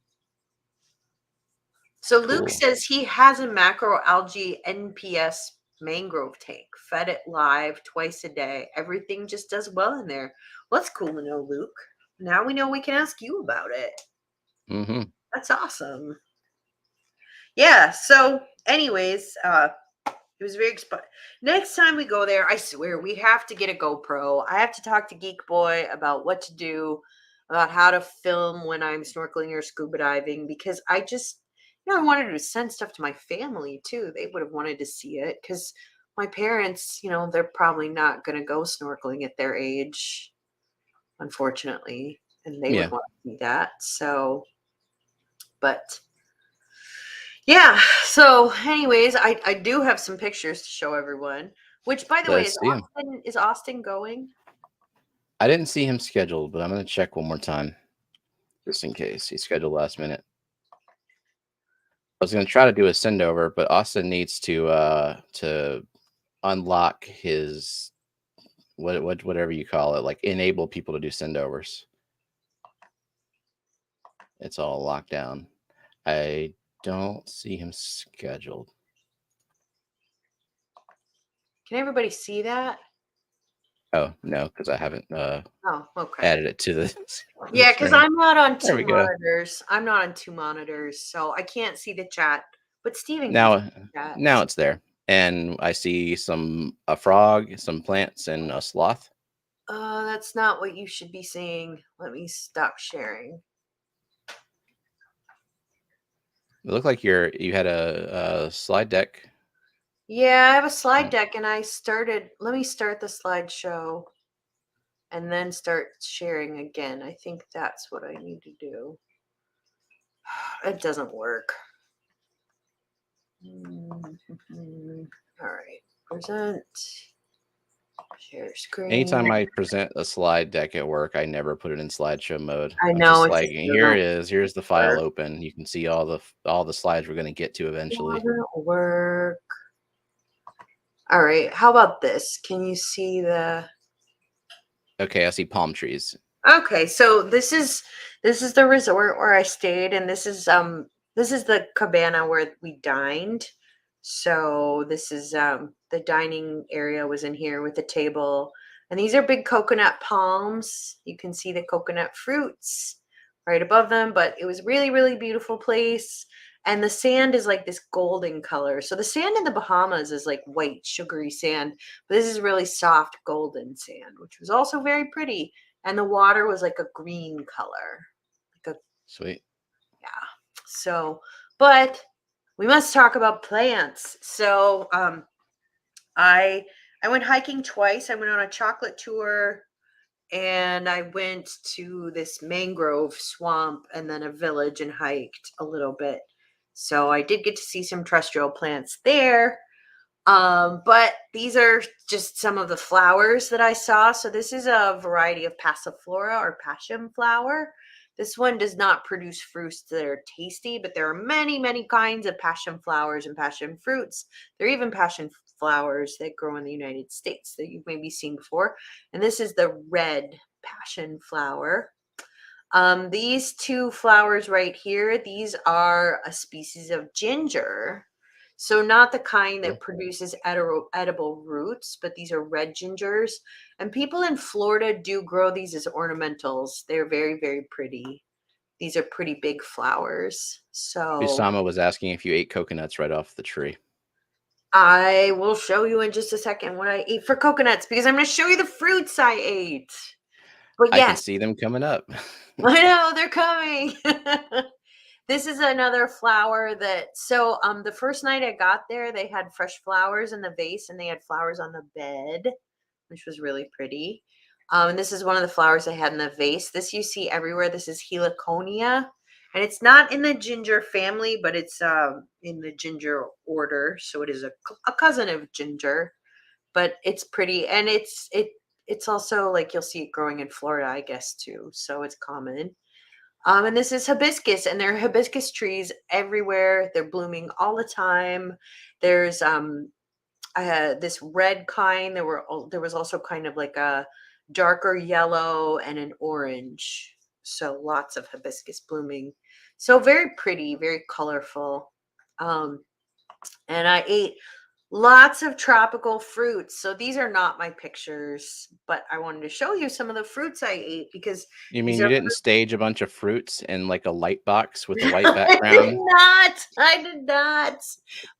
So Luke Cool. says he has a macroalgae NPS mangrove tank, fed it live twice a day. Everything just does well in there. Well, that's cool to know, Luke. Now we know we can ask you about it. Mm-hmm. That's awesome. Yeah. So, anyways, it was very next time we go there, I swear we have to get a GoPro. I have to talk to Geek Boy about what to do, about how to film when I'm snorkeling or scuba diving, because I just, I wanted to send stuff to my family too. They would have wanted to see it because my parents, they're probably not going to go snorkeling at their age, unfortunately, and they would Yeah. want to see that. So, but yeah. So, anyways, I do have some pictures to show everyone. Which, by the way, Let's see him. Is Austin going? I didn't see him scheduled, but I'm going to check one more time just in case he's scheduled last minute. I was going to try to do a send over, but Austin needs to unlock his whatever you call it, like enable people to do send overs. It's all locked down. I don't see him scheduled. Can everybody see that? Oh no, because I haven't Oh, okay. added it to the Yeah, because screen. I'm not on There two we go. monitors. I'm not on two monitors, so I can't see the chat. But Steven can see Now, the chat. now it's there, and I see a frog, some plants, and a sloth. That's not what you should be seeing. Let me stop sharing. It looked like you had a slide deck. Yeah, I have a slide deck, and let me start the slideshow and then start sharing again. I think that's what I need to do. It doesn't work. All right, present, share screen. Anytime I present a slide deck at work, I never put it in slideshow mode. I I'm know just it like, just here doesn't it is. Here's the file work. open. You can see all the slides we're going to get to eventually. Doesn't work. All right, how about this? Can you see the? Okay, I see palm trees. Okay, so this is the resort where I stayed, and this is the cabana where we dined. So this is the dining area was in here with the table, and these are big coconut palms. You can see the coconut fruits right above them, but it was really, really beautiful place. And the sand is like this golden color. So the sand in the Bahamas is like white, sugary sand, but this is really soft golden sand, which was also very pretty. And the water was like a green color. Like a Sweet. yeah. So, but we must talk about plants. So, I went hiking twice. I went on a chocolate tour and I went to this mangrove swamp and then a village and hiked a little bit. So I did get to see some terrestrial plants there. But these are just some of the flowers that I saw. So this is a variety of passiflora or passion flower. This one does not produce fruits that are tasty, but there are many, many kinds of passion flowers and passion fruits. There are even passion flowers that grow in the United States that you've maybe seen before. And this is the red passion flower. These two flowers right here, these are a species of ginger. So not the kind Sure. that produces edible roots, but these are red gingers. And people in Florida do grow these as ornamentals. They're very, very pretty. These are pretty big flowers. So Usama was asking if you ate coconuts right off the tree. I will show you in just a second what I ate for coconuts because I'm going to show you the fruits I ate. But I can yes, see them coming up. I know they're coming. This is another flower that the first night I got there, they had fresh flowers in the vase and they had flowers on the bed, which was really pretty. And this is one of the flowers I had in the vase. This you see everywhere. This is heliconia. And it's not in the ginger family, but it's in the ginger order. So it is a cousin of ginger, but it's pretty. And it's also like you'll see it growing in Florida, I guess, too. So it's common. And this is hibiscus, and there are hibiscus trees everywhere. They're blooming all the time. There's this red kind. There was also kind of like a darker yellow and an orange. So lots of hibiscus blooming. So very pretty, very colorful. Um, and I ate lots of tropical fruits. So these are not my pictures, but I wanted to show you some of the fruits I ate because You these mean you are didn't stage a bunch of fruits in like a light box with a white I did background? not. I did not.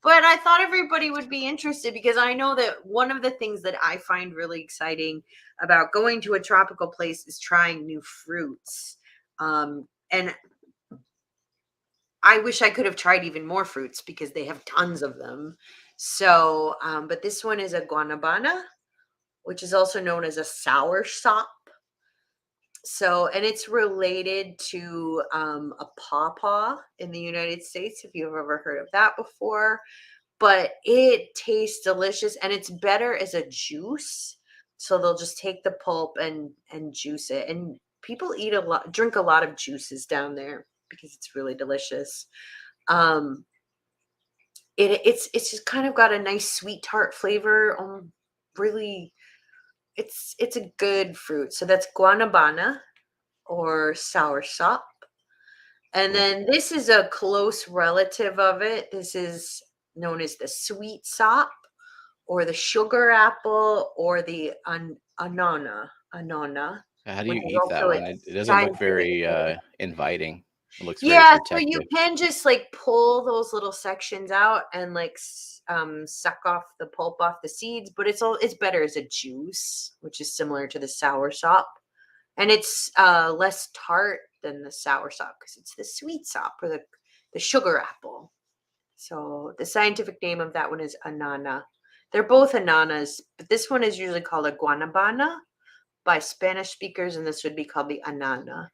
But I thought everybody would be interested because I know that one of the things that I find really exciting about going to a tropical place is trying new fruits. And I wish I could have tried even more fruits because they have tons of them. So, but this one is a guanabana, which is also known as a sour sop. So, and it's related to a pawpaw in the United States, if you've ever heard of that before. But it tastes delicious and it's better as a juice. So they'll just take the pulp and juice it. And people drink a lot of juices down there because it's really delicious. Um, it's just kind of got a nice sweet tart flavor. Really, it's a good fruit. So that's guanabana or soursop. And Cool. then this is a close relative of it. This is known as the sweet sop or the sugar apple or the anona, How do which you is eat that also its one? It doesn't look scientific very name. inviting. It looks very Yeah, so you protective. can just like pull those little sections out and like suck off the pulp off the seeds, but it's better as a juice, which is similar to the sour sop. And it's less tart than the sour sop because it's the sweet sop or the sugar apple. So the scientific name of that one is anana. They're both ananas, but this one is usually called a guanabana by Spanish speakers, and this would be called the anana.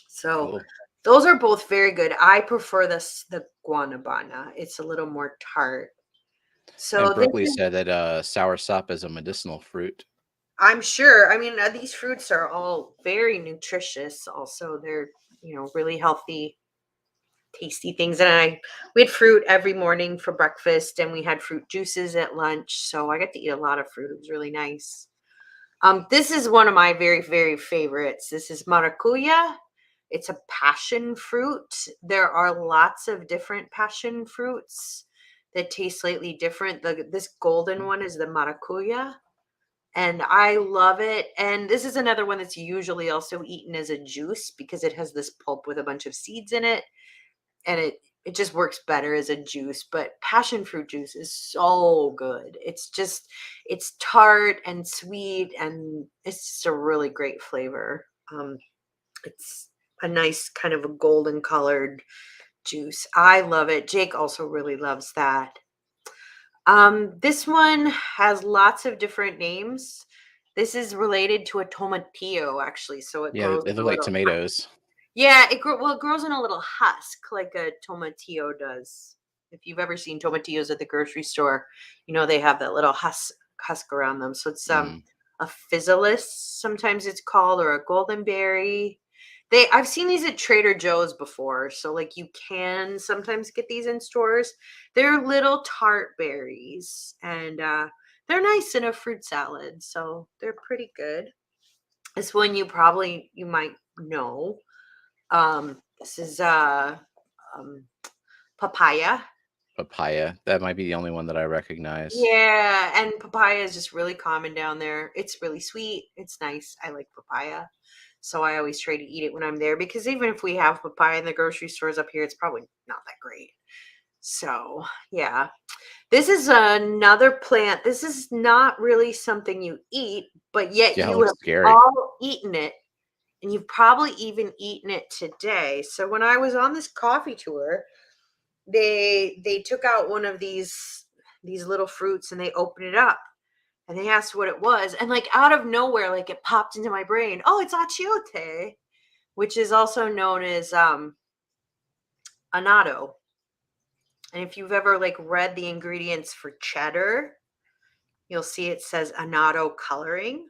So Cool. those are both very good. I prefer the guanabana. It's a little more tart. And So this Berkeley is, said that soursop is a medicinal fruit. I'm sure. I mean, these fruits are all very nutritious. Also, they're really healthy, tasty things. And we had fruit every morning for breakfast, and we had fruit juices at lunch. So I got to eat a lot of fruit. It was really nice. This is one of my very, very favorites. This is maracuya. It's a passion fruit. There are lots of different passion fruits that taste slightly different. This golden one is the maracuya, and I love it. And this is another one that's usually also eaten as a juice because it has this pulp with a bunch of seeds in it, and it just works better as a juice. But passion fruit juice is so good. It's tart and sweet, and it's just a really great flavor. It's a nice kind of a golden colored juice. I love it. Jake also really loves that. This one has lots of different names. This is related to a tomatillo, actually. So it Yeah, grows they in a look like little. tomatoes. Yeah, it grows in a little husk like a tomatillo does. If you've ever seen tomatillos at the grocery store, they have that little husk around them. So it's Mm. a physalis, sometimes it's called, or a golden berry. I've seen these at Trader Joe's before, so like you can sometimes get these in stores. They're little tart berries, and they're nice in a fruit salad, so they're pretty good. This one you might know. This is um, papaya. Papaya. That might be the only one that I recognize. Yeah, and papaya is just really common down there. It's really sweet. It's nice. I like papaya. So I always try to eat it when I'm there because even if we have papaya in the grocery stores up here, it's probably not that great. So, yeah. This is another plant. This is not really something you eat, but yet Yeah, it you looks have scary. all eaten it, and you've probably even eaten it today. So when I was on this coffee tour, they took out one of these little fruits and they opened it up and they asked what it was, and like out of nowhere, like it popped into my brain, oh, it's achiote, which is also known as annatto. And if you've ever like read the ingredients for cheddar, you'll see it says annatto coloring.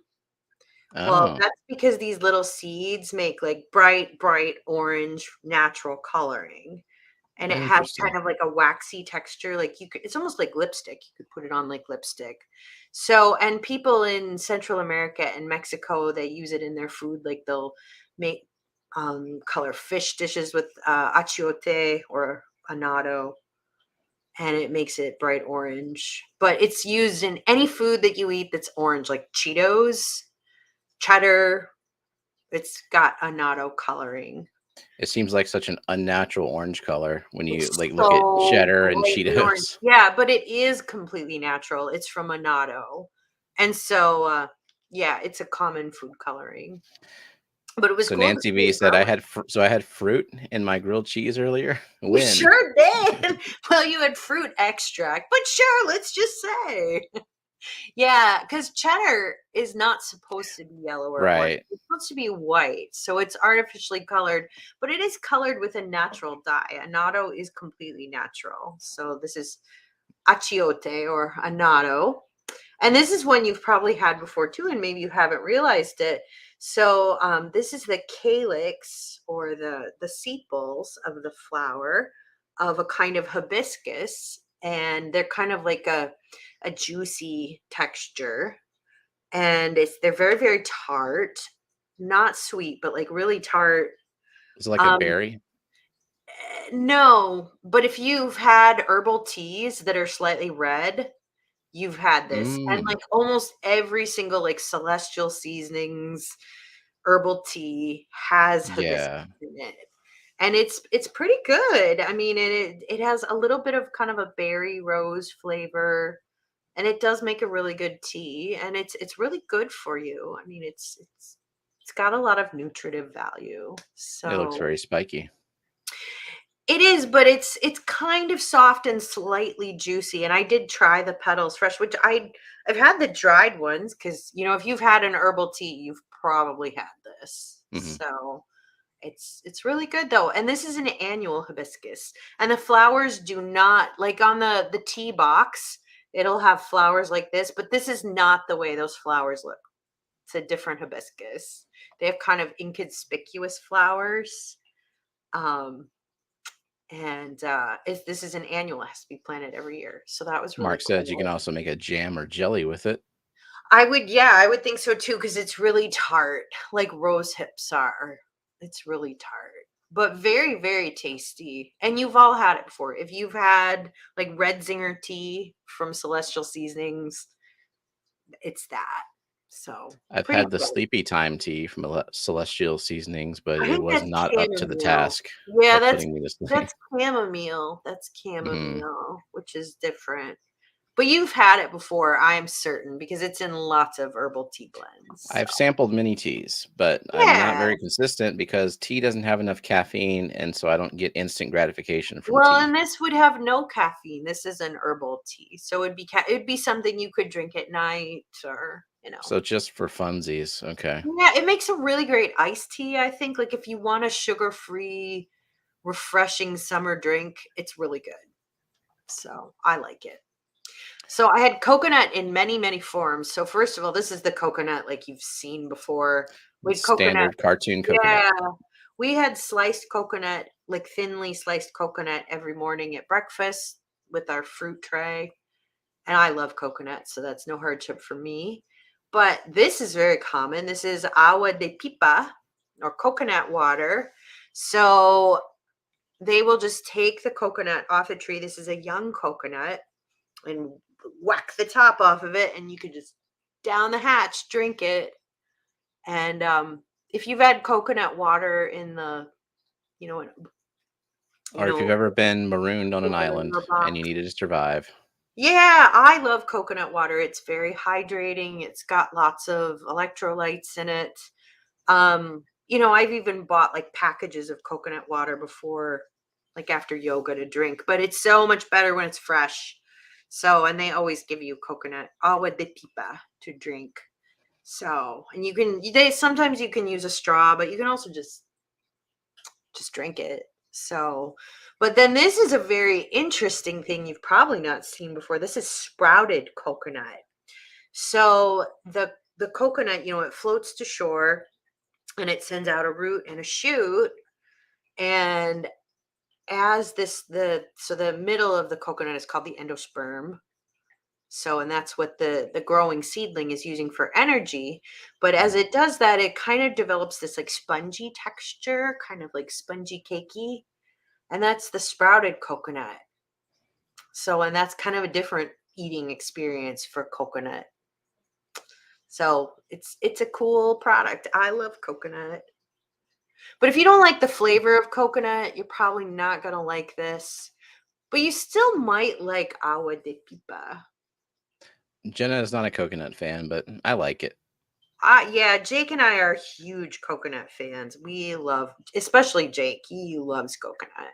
Well, Oh, that's because these little seeds make like bright orange natural coloring, and it has interesting. kind of like a waxy texture. Like it's almost like lipstick. You could put it on like lipstick. So, and people in Central America and Mexico, they use it in their food. Like they'll make color fish dishes with achiote or annatto, and it makes it bright orange. But it's used in any food that you eat that's orange, like Cheetos, cheddar. It's got annatto coloring. It seems like such an unnatural orange color when you It's like look at so cheddar and brightly orange. Cheetos. Yeah, but it is completely natural. It's from annatto. And so, yeah, it's a common food coloring. But it was So cool to Nancy see V it said I growing. had I had fruit in my grilled cheese earlier. You When? sure did. Well, you had fruit extract, but sure, let's just say. Yeah, because cheddar is not supposed to be yellow or orange. Right. It's supposed to be white. So it's artificially colored, but it is colored with a natural dye. Annatto is completely natural. So this is achiote or annatto. And this is one you've probably had before too, and maybe you haven't realized it. So this is the calyx or the sepals of the flower of a kind of hibiscus, and they're kind of like a juicy texture, and they're very tart, not sweet, but like really tart. Is it like a Um, berry? no, but if you've had herbal teas that are slightly red, you've had this, and, Mm, like, almost every single, like, celestial seasonings herbal tea has hibiscus yeah. in it, and it's pretty good. I mean, it has a little bit of kind of a berry rose flavor, and it does make a really good tea, and it's really good for you. I mean, it's got a lot of nutritive value, It looks so very spiky. it is, but it's kind of soft and slightly juicy, and I did try the petals fresh, which I've had the dried ones because if you've had an herbal tea, you've probably had this. Hmm. So it's really good though, and this is an annual hibiscus, and the flowers do not like on the tea box. It'll have flowers like this, but this is not the way those flowers look. It's a different hibiscus. They have kind of inconspicuous flowers. Um, and this is an annual, it has to be planted every year, so that was really Mark says you can cool. also make a jam or jelly with it. I would think so too because it's really tart, like rose hips are. It's really tart, but very tasty, and you've all had it before. If you've had like red zinger tea from Celestial Seasonings, it's that. So I've pretty had the good. sleepy time tea from Celestial Seasonings, but I it think was that's not up to the chamomile. task Yeah, of putting me to sleep. that's chamomile. That's Hmm. chamomile, which is different. But you've had it before, I am certain, because it's in lots of herbal tea blends. So I've sampled many teas, but I'm not yeah. very consistent because tea doesn't have enough caffeine, and so I don't get instant gratification from Well, tea. and this would have no caffeine. This is an herbal tea, so it'd be something you could drink at night, or you know. So just for funsies. Okay. Yeah, it makes a really great iced tea, I think. Like if you want a sugar-free, refreshing summer drink, it's really good. So I like it. So I had coconut in many, many forms. So first of all, this is the coconut like you've seen before. We had coconut. Standard cartoon coconut. Yeah. We had sliced coconut, like thinly sliced coconut every morning at breakfast with our fruit tray. And I love coconut, so that's no hardship for me. But this is very common. This is agua de pipa or coconut water. So they will just take the coconut off a tree. This is a young coconut and whack the top off of it, and you can just down the hatch drink it. And if you've had coconut water in the, you know, you Or if you've know, ever been marooned on an island your and you box. needed to survive. Yeah, I love coconut water. It's very hydrating. It's got lots of electrolytes in it. I've even bought like packages of coconut water before, like after yoga to drink, but it's so much better when it's fresh. So, and they always give you coconut agua de pipa to drink. So, and sometimes you can use a straw, but you can also just drink it. So, but then this is a very interesting thing you've probably not seen before. This is sprouted coconut. So the coconut, it floats to shore and it sends out a root and a shoot. And as the middle of the coconut is called the endosperm. So, and that's what the growing seedling is using for energy. But as it does that, it kind of develops this like spongy texture, kind of like spongy cakey. And that's the sprouted coconut. So, and that's kind of a different eating experience for coconut. So it's a cool product. I love coconut. But if you don't like the flavor of coconut, you're probably not gonna like this. But you still might like agua de pipa. Jenna is not a coconut fan, but I like it. Yeah, Jake and I are huge coconut fans. We love, especially Jake. He loves coconut.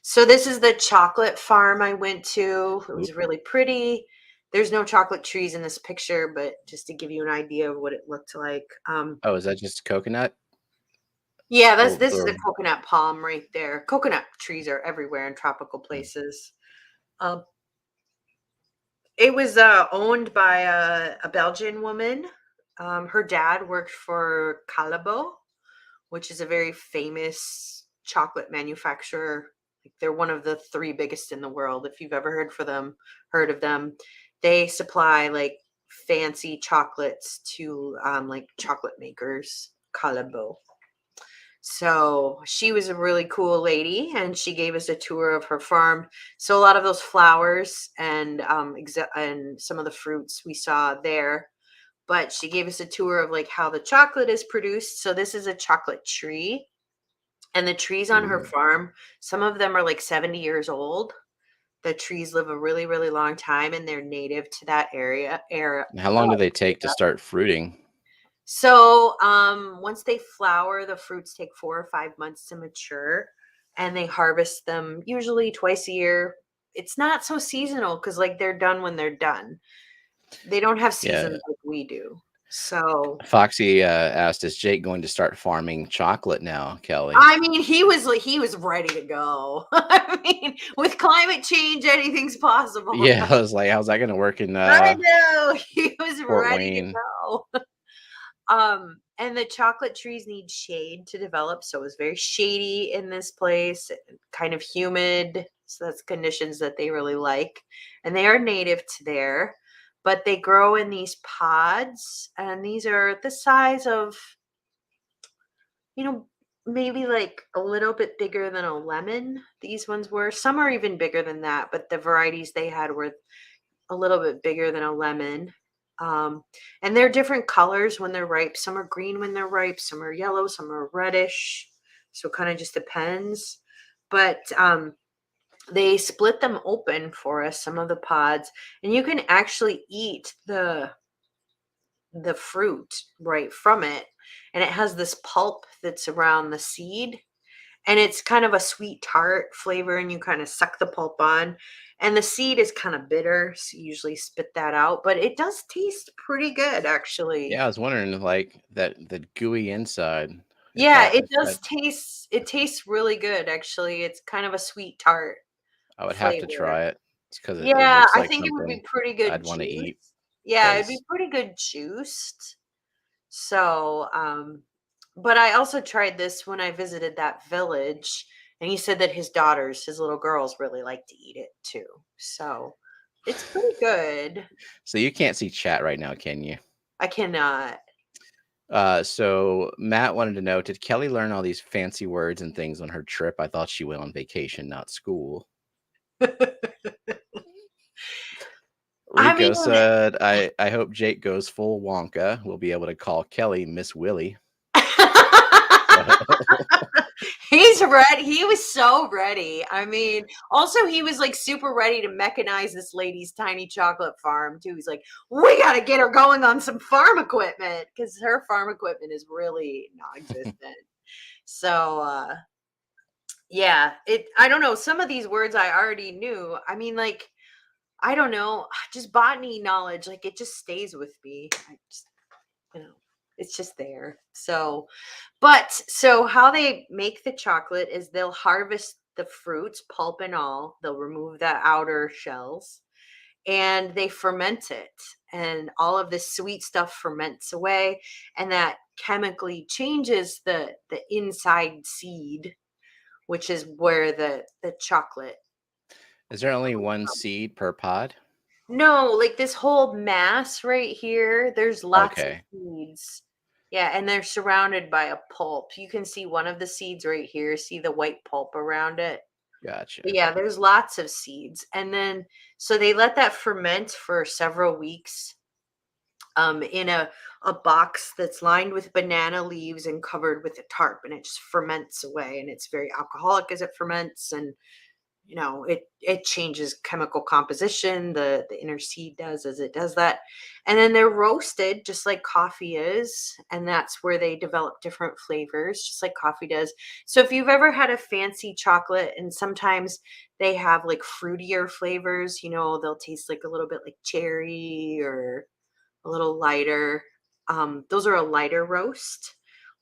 So this is the chocolate farm I went to. It Ooh. was really pretty. There's no chocolate trees in this picture, but just to give you an idea of what it looked like. Oh, is that just coconut? Yeah, Oh, this is a coconut palm right there. Coconut trees are everywhere in tropical places. Um, it was owned by a Belgian woman. Her dad worked for Calabo, which is a very famous chocolate manufacturer. Like they're one of the three biggest in the world. If you've ever heard of them, they supply like fancy chocolates to like chocolate makers. Calabo. So she was a really cool lady, and she gave us a tour of her farm. So a lot of those flowers and and some of the fruits we saw there. But she gave us a tour of like how the chocolate is produced. So this is a chocolate tree, and the trees on her ooh. farm, some of them are like 70 years old. The trees live a really, really long time, and they're native to that area. How long do they take to start fruiting? So, once they flower, the fruits take 4 or 5 months to mature, and they harvest them usually twice a year. It's not so seasonal because, like, they're done when they're done. They don't have Yeah. seasons like we do. So, Foxy asked, "Is Jake going to start farming chocolate now, Kelly?" I mean, he was ready to go. I mean, with climate change, anything's possible. Yeah, I was like, "How's that going to work in I know he was Fort ready to Wayne?" go. And the chocolate trees need shade to develop, so it was very shady in this place, kind of humid. So that's conditions that they really like. And they are native to there, but they grow in these pods, and these are the size of, you know, maybe like a little bit bigger than a lemon. These ones were. Some are even bigger than that, but the varieties they had were a little bit bigger than a lemon. Um, and they're different colors when they're ripe. Some are green when they're ripe, some are yellow, some are reddish. So it kind of just depends. But they split them open for us, some of the pods, and you can actually eat the fruit right from it. And it has this pulp that's around the seed, and it's kind of a sweet tart flavor, and you kind of suck the pulp on. And the seed is kind of bitter, so you usually spit that out, but it does taste pretty good actually. Yeah, I was wondering, like, that gooey inside, if Yeah, that it if that does taste it tastes really good actually. It's kind of a sweet tart I would have to flavor. try it. It's 'cause it Yeah, looks I like think it would be something pretty good I'd wanna juice. eat. Yeah, it'd be Cause pretty good juiced. So, but I also tried this when I visited that village, and he said that his daughters, his little girls, really like to eat it too. So it's pretty good. so you can't see chat right now, can you? I cannot. So Matt wanted to know, did Kelly learn all these fancy words and things on her trip? I thought she went on vacation, not school. I mean, Rico said, I hope Jake goes full Wonka. We'll be able to call Kelly Miss Willie. So he's ready. He was so ready. I mean, also he was like super ready to mechanize this lady's tiny chocolate farm too. He's like, we got to get her going on some farm equipment because her farm equipment is really non-existent. So, yeah, I don't know. Some of these words I already knew. I mean, like, I don't know, just botany knowledge. Like, it just stays with me. I just, you know, it's just there. So, but so how they make the chocolate is they'll harvest the fruits, pulp and all. They'll remove the outer shells and they ferment it. And all of this sweet stuff ferments away, and that chemically changes the inside seed, which is where the chocolate. is there only one seed per pod? No, like this whole mass right here, there's lots of Okay, seeds. Yeah, and they're surrounded by a pulp. You can see one of the seeds right here. See the white pulp around it? But gotcha. yeah, there's lots of seeds. And then so they let that ferment for several weeks in a box that's lined with banana leaves and covered with a tarp, and it just ferments away, and it's very alcoholic as it ferments. And it changes chemical composition, the inner seed does as it does that. And then they're roasted just like coffee is, and that's where they develop different flavors just like coffee does. So if you've ever had a fancy chocolate, and sometimes they have like fruitier flavors, they'll taste like a little bit like cherry or a little lighter. Those are a lighter roast,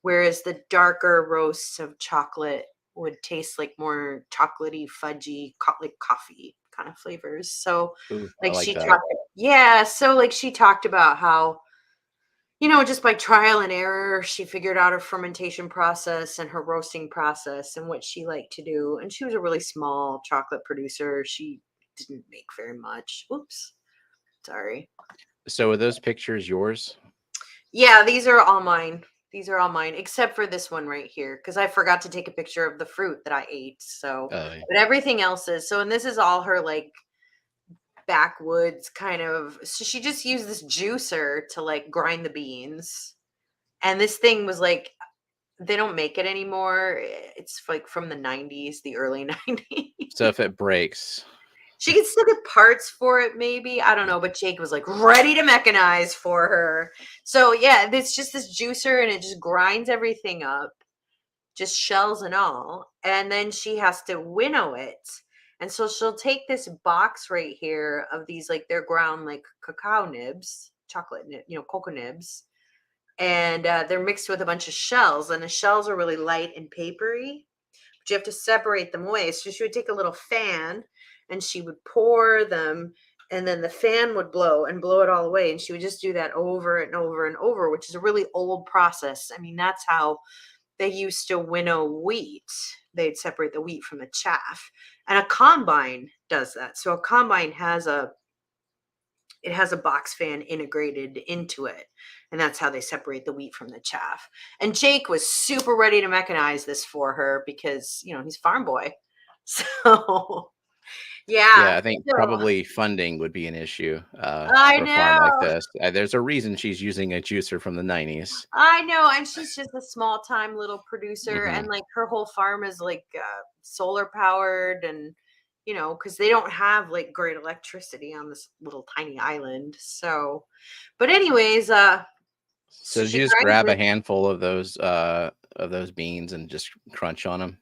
whereas the darker roasts of chocolate would taste like more chocolatey, fudgy, like coffee kind of flavors. So, Ooh, I like like she that. talked, yeah. So, like she talked about how just by trial and error, she figured out her fermentation process and her roasting process and what she liked to do. And she was a really small chocolate producer. She didn't make very much. Oops, sorry. So are those pictures yours? Yeah, these are all mine. These are all mine, except for this one right here, because I forgot to take a picture of the fruit that I ate. So, Yeah. but everything else is so, and this is all her like backwoods kind of. So she just used this juicer to like grind the beans, and this thing was like they don't make it anymore. It's like from the '90s, the early '90s. So if it breaks, She could still get parts for it, maybe. I don't know. But Jake was like ready to mechanize for her. So yeah, it's just this juicer and it just grinds everything up, just shells and all. And then she has to winnow it. And so she'll take this box right here of these, like they're ground like cacao nibs, chocolate, cocoa nibs. And they're mixed with a bunch of shells. And the shells are really light and papery, but you have to separate them away. So she would take a little fan and she would pour them, and then the fan would blow and blow it all away. And she would just do that over and over and over, which is a really old process. I mean, that's how they used to winnow wheat. They'd separate the wheat from the chaff. And a combine does that. So a combine has a box fan integrated into it, and that's how they separate the wheat from the chaff. And Jake was super ready to mechanize this for her because he's farm boy. So yeah. yeah, I think So probably funding would be an issue I for a farm like know. this. There's a reason she's using a juicer from the 90s. I know, and she's just a small time little producer, Hmm. and like her whole farm is like solar powered, and because they don't have like great electricity on this little tiny island. So, but anyways, So so did she you just grinds grab a it. handful of those beans and just crunch on them?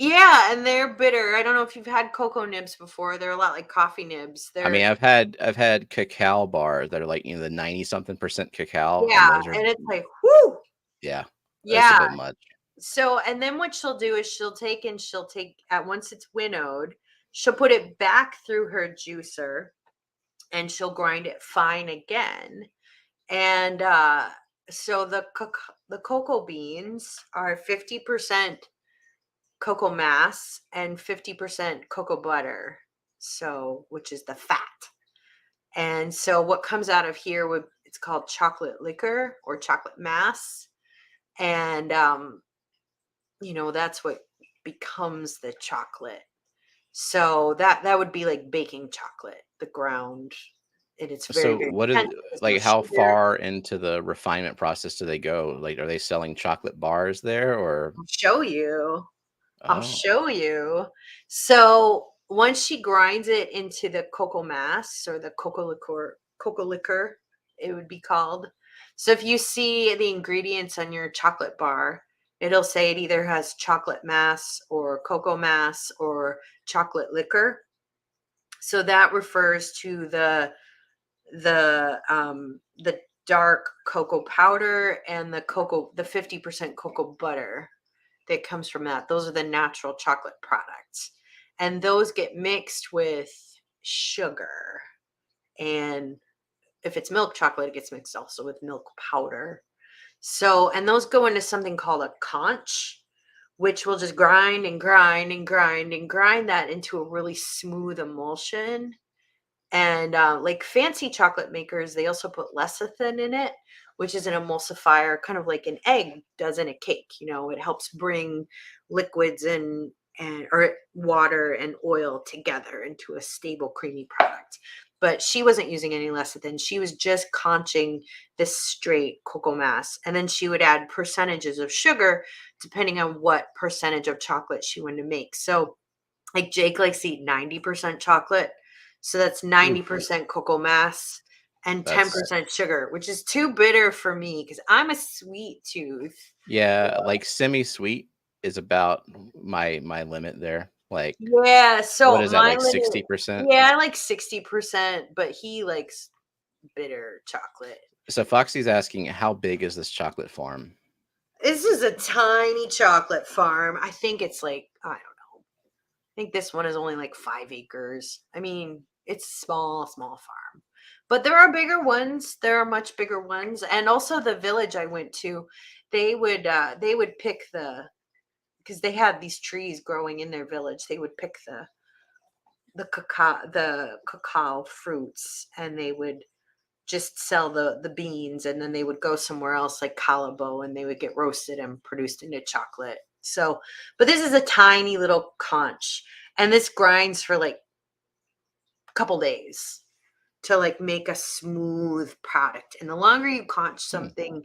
Yeah, and they're bitter. I don't know if you've had cocoa nibs before. They're a lot like coffee nibs. I mean, They're I've had cacao bars that are like, the 90 something percent cacao, and yeah, those are and it's like, whoo. yeah, that's a Yeah. bit much. So, and then what she'll do is she'll take at once it's winnowed, she'll put it back through her juicer and she'll grind it fine again. And so the cocoa beans are 50% cocoa mass and 50% cocoa butter. So, which is the fat. And so what comes out of here would it's called chocolate liquor or chocolate mass. And that's what becomes the chocolate. So that would be like baking chocolate, the ground. And it's very, So very what is intense. There's no like how sugar. far into the refinement process do they go? Like, are they selling chocolate bars there or I'll show you. I'll oh, show you. So once she grinds it into the cocoa mass or the cocoa liquor, it would be called. So if you see the ingredients on your chocolate bar, it'll say it either has chocolate mass or cocoa mass or chocolate liquor. So that refers to the dark cocoa powder and the 50% cocoa butter that comes from that. Those are the natural chocolate products. And those get mixed with sugar. And if it's milk chocolate, it gets mixed also with milk powder. So, and those go into something called a conch, which will just grind and grind and grind and grind that into a really smooth emulsion. And like fancy chocolate makers, they also put lecithin in it, which is an emulsifier, kind of like an egg does in a cake. It helps bring liquids and or water and oil together into a stable, creamy product. But she wasn't using any lecithin. She was just conching this straight cocoa mass. And then she would add percentages of sugar depending on what percentage of chocolate she wanted to make. So like Jake likes to eat 90% chocolate. So that's oof, 90% cocoa mass and that's 10% sugar, which is too bitter for me because I'm a sweet tooth. yeah, like semi-sweet is about my limit there. Like, Yeah, what so is that, my like limit, 60%? yeah, I like 60%, but he likes bitter chocolate. So Foxy's asking, how big is this chocolate farm? This is a tiny chocolate farm. I think it's like, I don't know. I think this one is only like 5 acres. I mean, it's small, small farm. But there are bigger ones. There are much bigger ones. And also the village I went to, they would pick because they had these trees growing in their village. They would pick the cacao fruits and they would just sell the beans and then they would go somewhere else like Calibo and they would get roasted and produced into chocolate. So, but this is a tiny little conch and this grinds for like a couple days to like make a smooth product. And the longer you conch Hmm. something,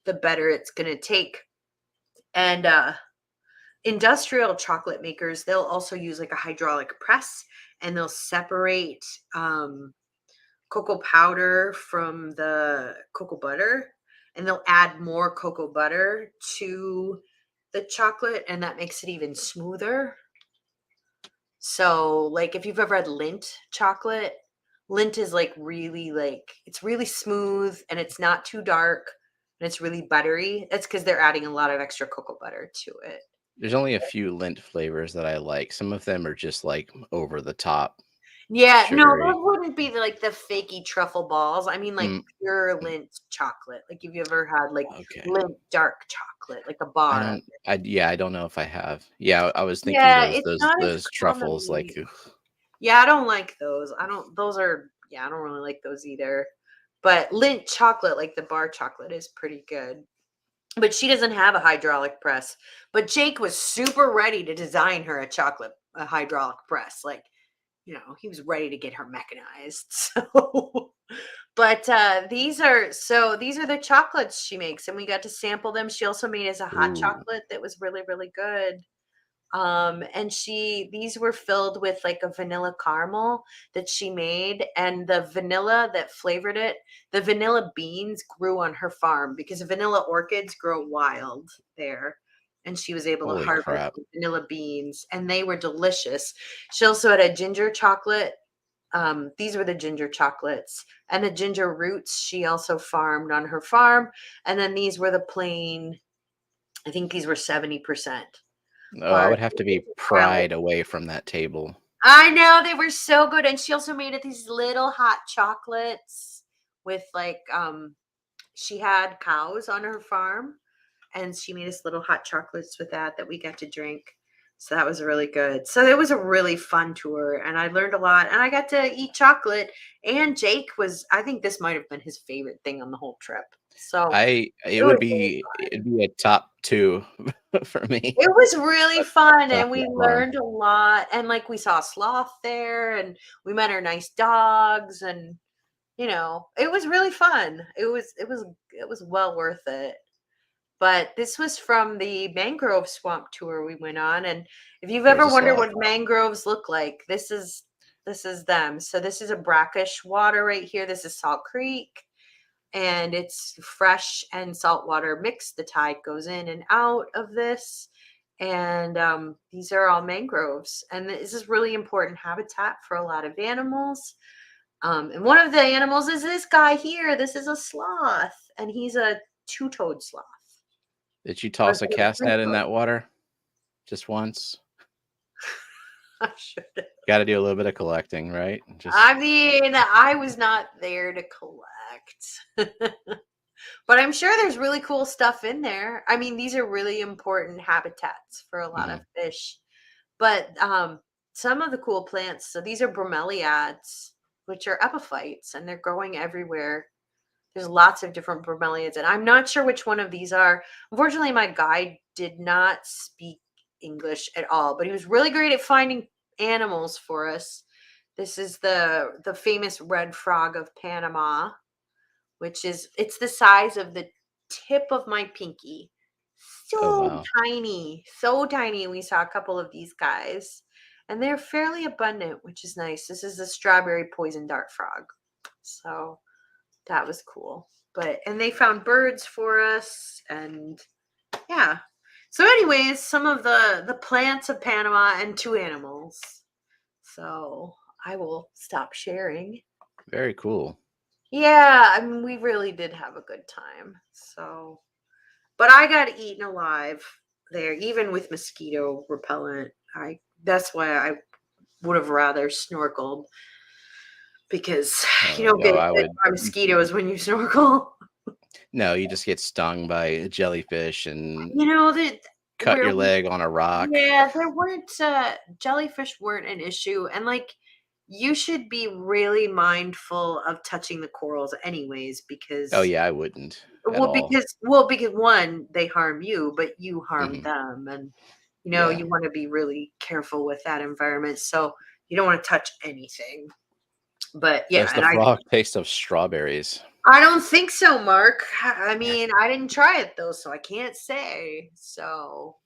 the better it's going to take. And industrial chocolate makers, they'll also use like a hydraulic press and they'll separate cocoa powder from the cocoa butter and they'll add more cocoa butter to the chocolate and that makes it even smoother. So, like if you've ever had Lindt chocolate, Lindt is like it's really smooth and it's not too dark and it's really buttery. That's because they're adding a lot of extra cocoa butter to it. There's only a few Lindt flavors that I like. Some of them are just like over the top Yeah, no, those sugary. wouldn't be like the fakey truffle balls. I mean, like Mm, pure mm, Lindt chocolate. Like, have you ever had like okay. Lindt dark chocolate, like a I bar of don't it? yeah, I don't know if I have. Yeah, I was thinking Yeah, those it's those not as those truffles like commonly. ugh. Yeah, I don't like those. I don't. Those are. Yeah, I don't really like those either. But Lindt chocolate, like the bar chocolate, is pretty good. But she doesn't have a hydraulic press. But Jake was super ready to design her a hydraulic press. Like, he was ready to get her mechanized. So, but these are the chocolates she makes, and we got to sample them. She also made us a hot Ooh. chocolate that was really, really good. And these were filled with like a vanilla caramel that she made, and the vanilla that flavored it, the vanilla beans grew on her farm because vanilla orchids grow wild there. and she was able to Holy harvest crap. the vanilla beans, and they were delicious. She also had a ginger chocolate. These were the ginger chocolates, and the ginger roots she also farmed on her farm. And then these were the plain, I think these were 70%. Oh, I But would have to it be was incredible. pried away from that table. I know, they were so good, and she also made it these little hot chocolates with, like, she had cows on her farm, and she made us little hot chocolates with that we got to drink. So that was really good. So it was a really fun tour, and I learned a lot, and I got to eat chocolate, and Jake was, I think this might have been his favorite thing on the whole trip. So it was really It'd be a top 2 for me. It was really But fun, and we chocolate farm. learned a lot, and, like, we saw a sloth there, and we met our nice dogs, and, it was really fun. It was well worth it. But this was from the mangrove swamp tour we went on, and if you've There's ever a wondered sloth. what mangroves look like, this is them. So this is a brackish water right here. This is Salt Creek, and it's fresh and salt water mixed. The tide goes in and out of this, and these are all mangroves, and this is really important habitat for a lot of animals. And one of the animals is this guy here. This is a sloth, and he's a two-toed sloth. Did you Or toss is a it a cast net in three-toed? that water? Just once? I should. Gotta do a little bit of collecting, right? Just I mean, I was not there to collect. But I'm sure there's really cool stuff in there. I mean, these are really important habitats for a lot of mhm. fish. But some of the cool plants, so these are bromeliads, which are epiphytes, and they're growing everywhere. There's lots of different bromeliads, and I'm not sure which one of these are. Unfortunately, my guide did not speak English at all, but he was really great at finding animals for us. This is the famous red frog of Panama, which is, it's the size of the tip of my pinky. Oh, So wow. tiny, so tiny. We saw a couple of these guys, and they're fairly abundant, which is nice. This is the strawberry poison dart frog. So that was cool. And they found birds for us, and yeah. So anyways, some of the plants of Panama and two animals. So I will stop sharing. Very cool. Yeah, I mean, we really did have a good time. So, but I got eaten alive there, even with mosquito repellent. That's why I would have rather snorkeled, because you don't Oh, get I bit would by mosquitoes when you snorkel. no, you just get stung by a jellyfish and That cut where your we leg on a rock. Yeah, there weren't jellyfish weren't an issue, and like you should be really mindful of touching the corals anyways, Oh, because yeah, I wouldn't at well all. because well because one, they harm you, but you harm Mhm. them, and Yeah. you want to be really careful with that environment, so you don't want to touch anything. But yeah, Does the and I frog taste of strawberries? I don't think so, Mark. I mean, I didn't try it though, so I can't say. So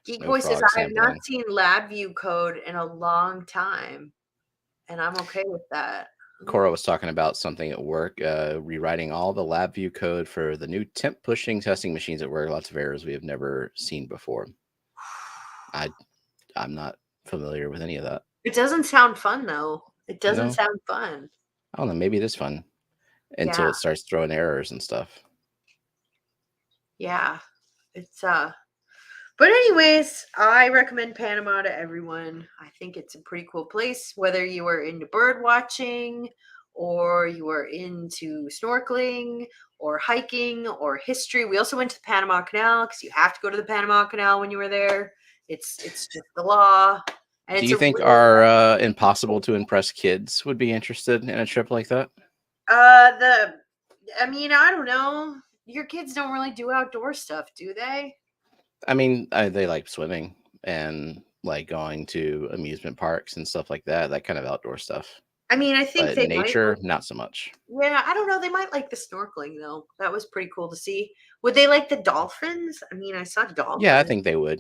Geek No Boy says, frog I have not sampling. seen LabVIEW code in a long time, and I'm okay with that. Cora was talking about something at work, rewriting all the LabVIEW code for the new temp pushing testing machines at work. Lots of errors we have never seen before. I I'm not familiar with any of that. It doesn't sound fun, though. It doesn't No, sound fun. I don't know. Maybe it is fun Yeah, until it starts throwing errors and stuff. yeah. It's But anyways, I recommend Panama to everyone. I think it's a pretty cool place, whether you are into bird watching, or you are into snorkeling or hiking or history. We also went to the Panama Canal because you have to go to the Panama Canal when you were there. It's just the law, and Do it's you a think really our impossible to impress kids would be interested in a trip like that? the. I mean, I don't know. Your kids don't really do outdoor stuff, do they? I mean, they like swimming and like going to amusement parks and stuff like that. That kind of outdoor stuff. I mean, I think But they might. nature, not so much. Yeah, I don't know. They might like the snorkeling though. That was pretty cool to see. Would they like the dolphins? I mean, I saw Yeah, I dolphins. think they would.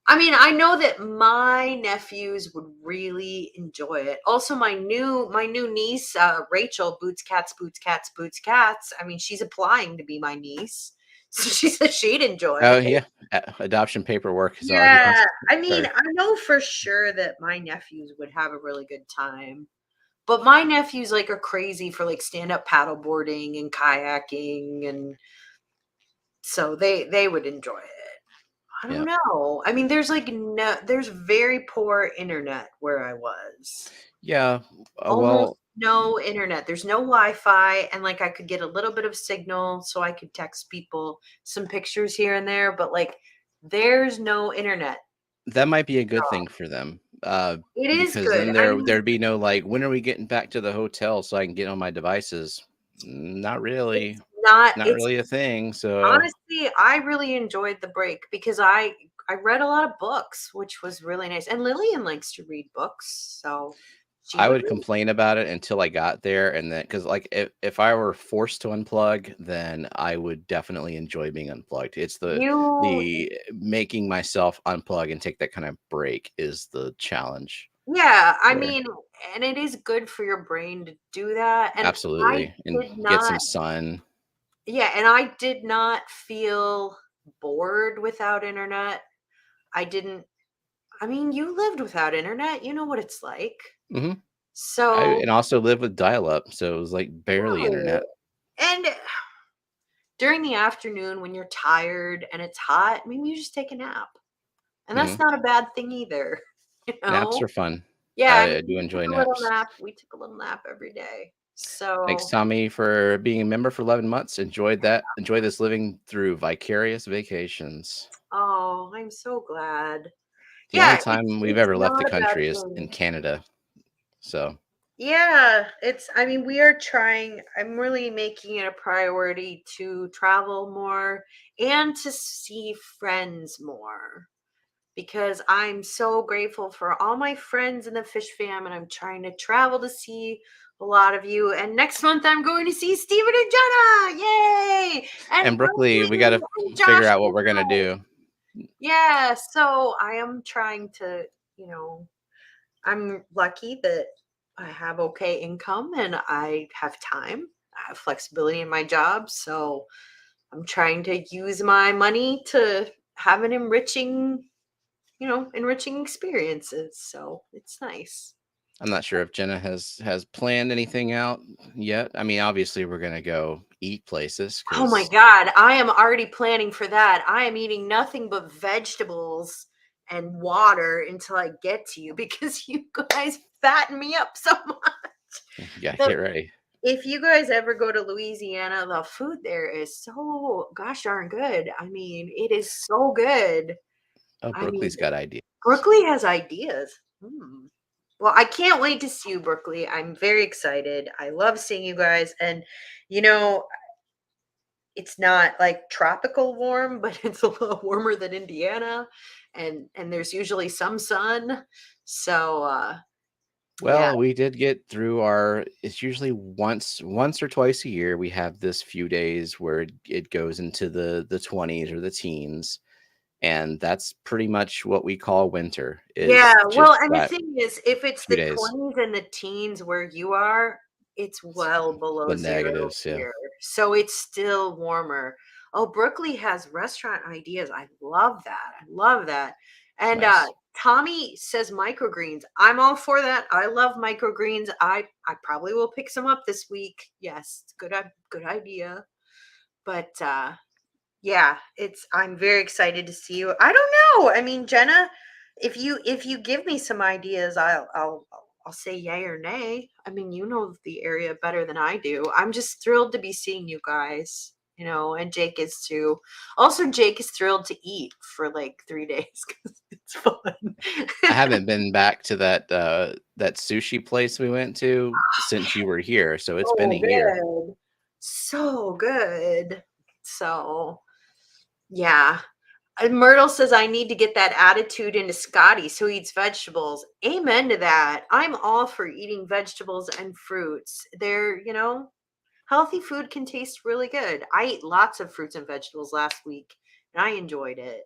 I mean, I know that my nephews would really enjoy it. Also, my new niece, Rachel, Boots Cats, Boots Cats, Boots Cats. I mean, she's applying to be my niece. So she said she'd enjoy Oh, it. yeah. Adoption paperwork has already been Yeah, I mean, started. I know for sure that my nephews would have a really good time. But my nephews, like, are crazy for, like, stand-up paddleboarding and kayaking, and so they would enjoy it. I don't Yeah. know. I mean, there's very poor internet where I was. Yeah. Almost Well, no internet. There's no Wi-Fi, and, like, I could get a little bit of signal so I could text people some pictures here and there, but, like, there's no internet. that might be a good thing for them. It is Because then good. I mean, there'd be no like, when are we getting back to the hotel so I can get on my devices? Not really. Not it's really a thing. So honestly, I really enjoyed the break because I read a lot of books, which was really nice. And Lillian likes to read books, so she I would would read. complain about it until I got there, and then because like if I were forced to unplug, then I would definitely enjoy being unplugged. It's You the making myself unplug and take that kind of break is the challenge Yeah, I there. mean, and it is good for your brain to do that. And I Absolutely, and did get not some sun. yeah, and I did not feel bored without internet. I didn't I mean, you lived without internet, you know what it's like. Hmm. I So, and also live with dial up, so it was like barely no. internet. And during the afternoon when you're tired and it's hot, maybe you just take a nap. And that's Hmm. not a bad thing either, you Naps know? are fun. Yeah, I mean, I do we took enjoy a little naps. nap. We took a little nap every day. Thanks, So, Tommy, for being a member for 11 months. Enjoyed that. Enjoy this living through vicarious vacations. oh, I'm so glad. The only Yeah, time we've it's ever left the not a bad country is thing. in Canada. So Yeah, I mean, we are trying, I'm really making it a priority to travel more and to see friends more because I'm so grateful for all my friends in the fish fam, and I'm trying to travel to see a lot of you. And next month, I'm going to see Stephen and Jenna. Yay! And and Brookley, we got Brandon to and figure Josh. out what we're gonna do. Yeah, so I am trying to, I'm lucky that I have okay income and I have time. I have flexibility in my job. So I'm trying to use my money to have an enriching experiences. So it's nice. I'm not sure if Jenna has planned anything out yet. I mean, obviously, we're gonna go eat places Oh my because God. I am already planning for that. I am eating nothing but vegetables and water until I get to you because you guys fatten me up so much. you gotta The get ready. If you guys ever go to Louisiana, the food there is so gosh darn good. I mean, it is so good. Oh, I mean, Brookley's got ideas. Berkeley has ideas. Hmm. Well, I can't wait to see you, Berkeley. I'm very excited. I love seeing you guys. And, you know, it's not like tropical warm, but it's a little warmer than Indiana. And there's usually some sun. So, yeah. Well, we did get through our it's usually once or twice a year we have this few days where it goes into the 20s or the teens, and that's pretty much what we call winter Yeah, is just well, and the that thing is, if it's few the days. 20s and the teens where you are, it's It's well below the 0 negatives, yeah. here, so it's still warmer. Oh, Berkeley has restaurant ideas, I love that, I love that, and, Nice. Tommy says microgreens. I'm all for that, I love microgreens, I probably will pick some up this week. Yes, it's good idea, but, yeah, I'm very excited to see you. I don't know. I mean, Jenna, if you give me some ideas, I'll say yay or nay. I mean, you know the area better than I do. I'm just thrilled to be seeing you guys, and Jake is too. Also, Jake is thrilled to eat for like 3 days because it's fun. I haven't been back to that sushi place we went to since you were here, so it's been a So year. good. So good. So, yeah. Myrtle says, I need to get that attitude into Scotty so he eats vegetables. Amen to that. I'm all for eating vegetables and fruits. Healthy food can taste really good. I ate lots of fruits and vegetables last week and I enjoyed it.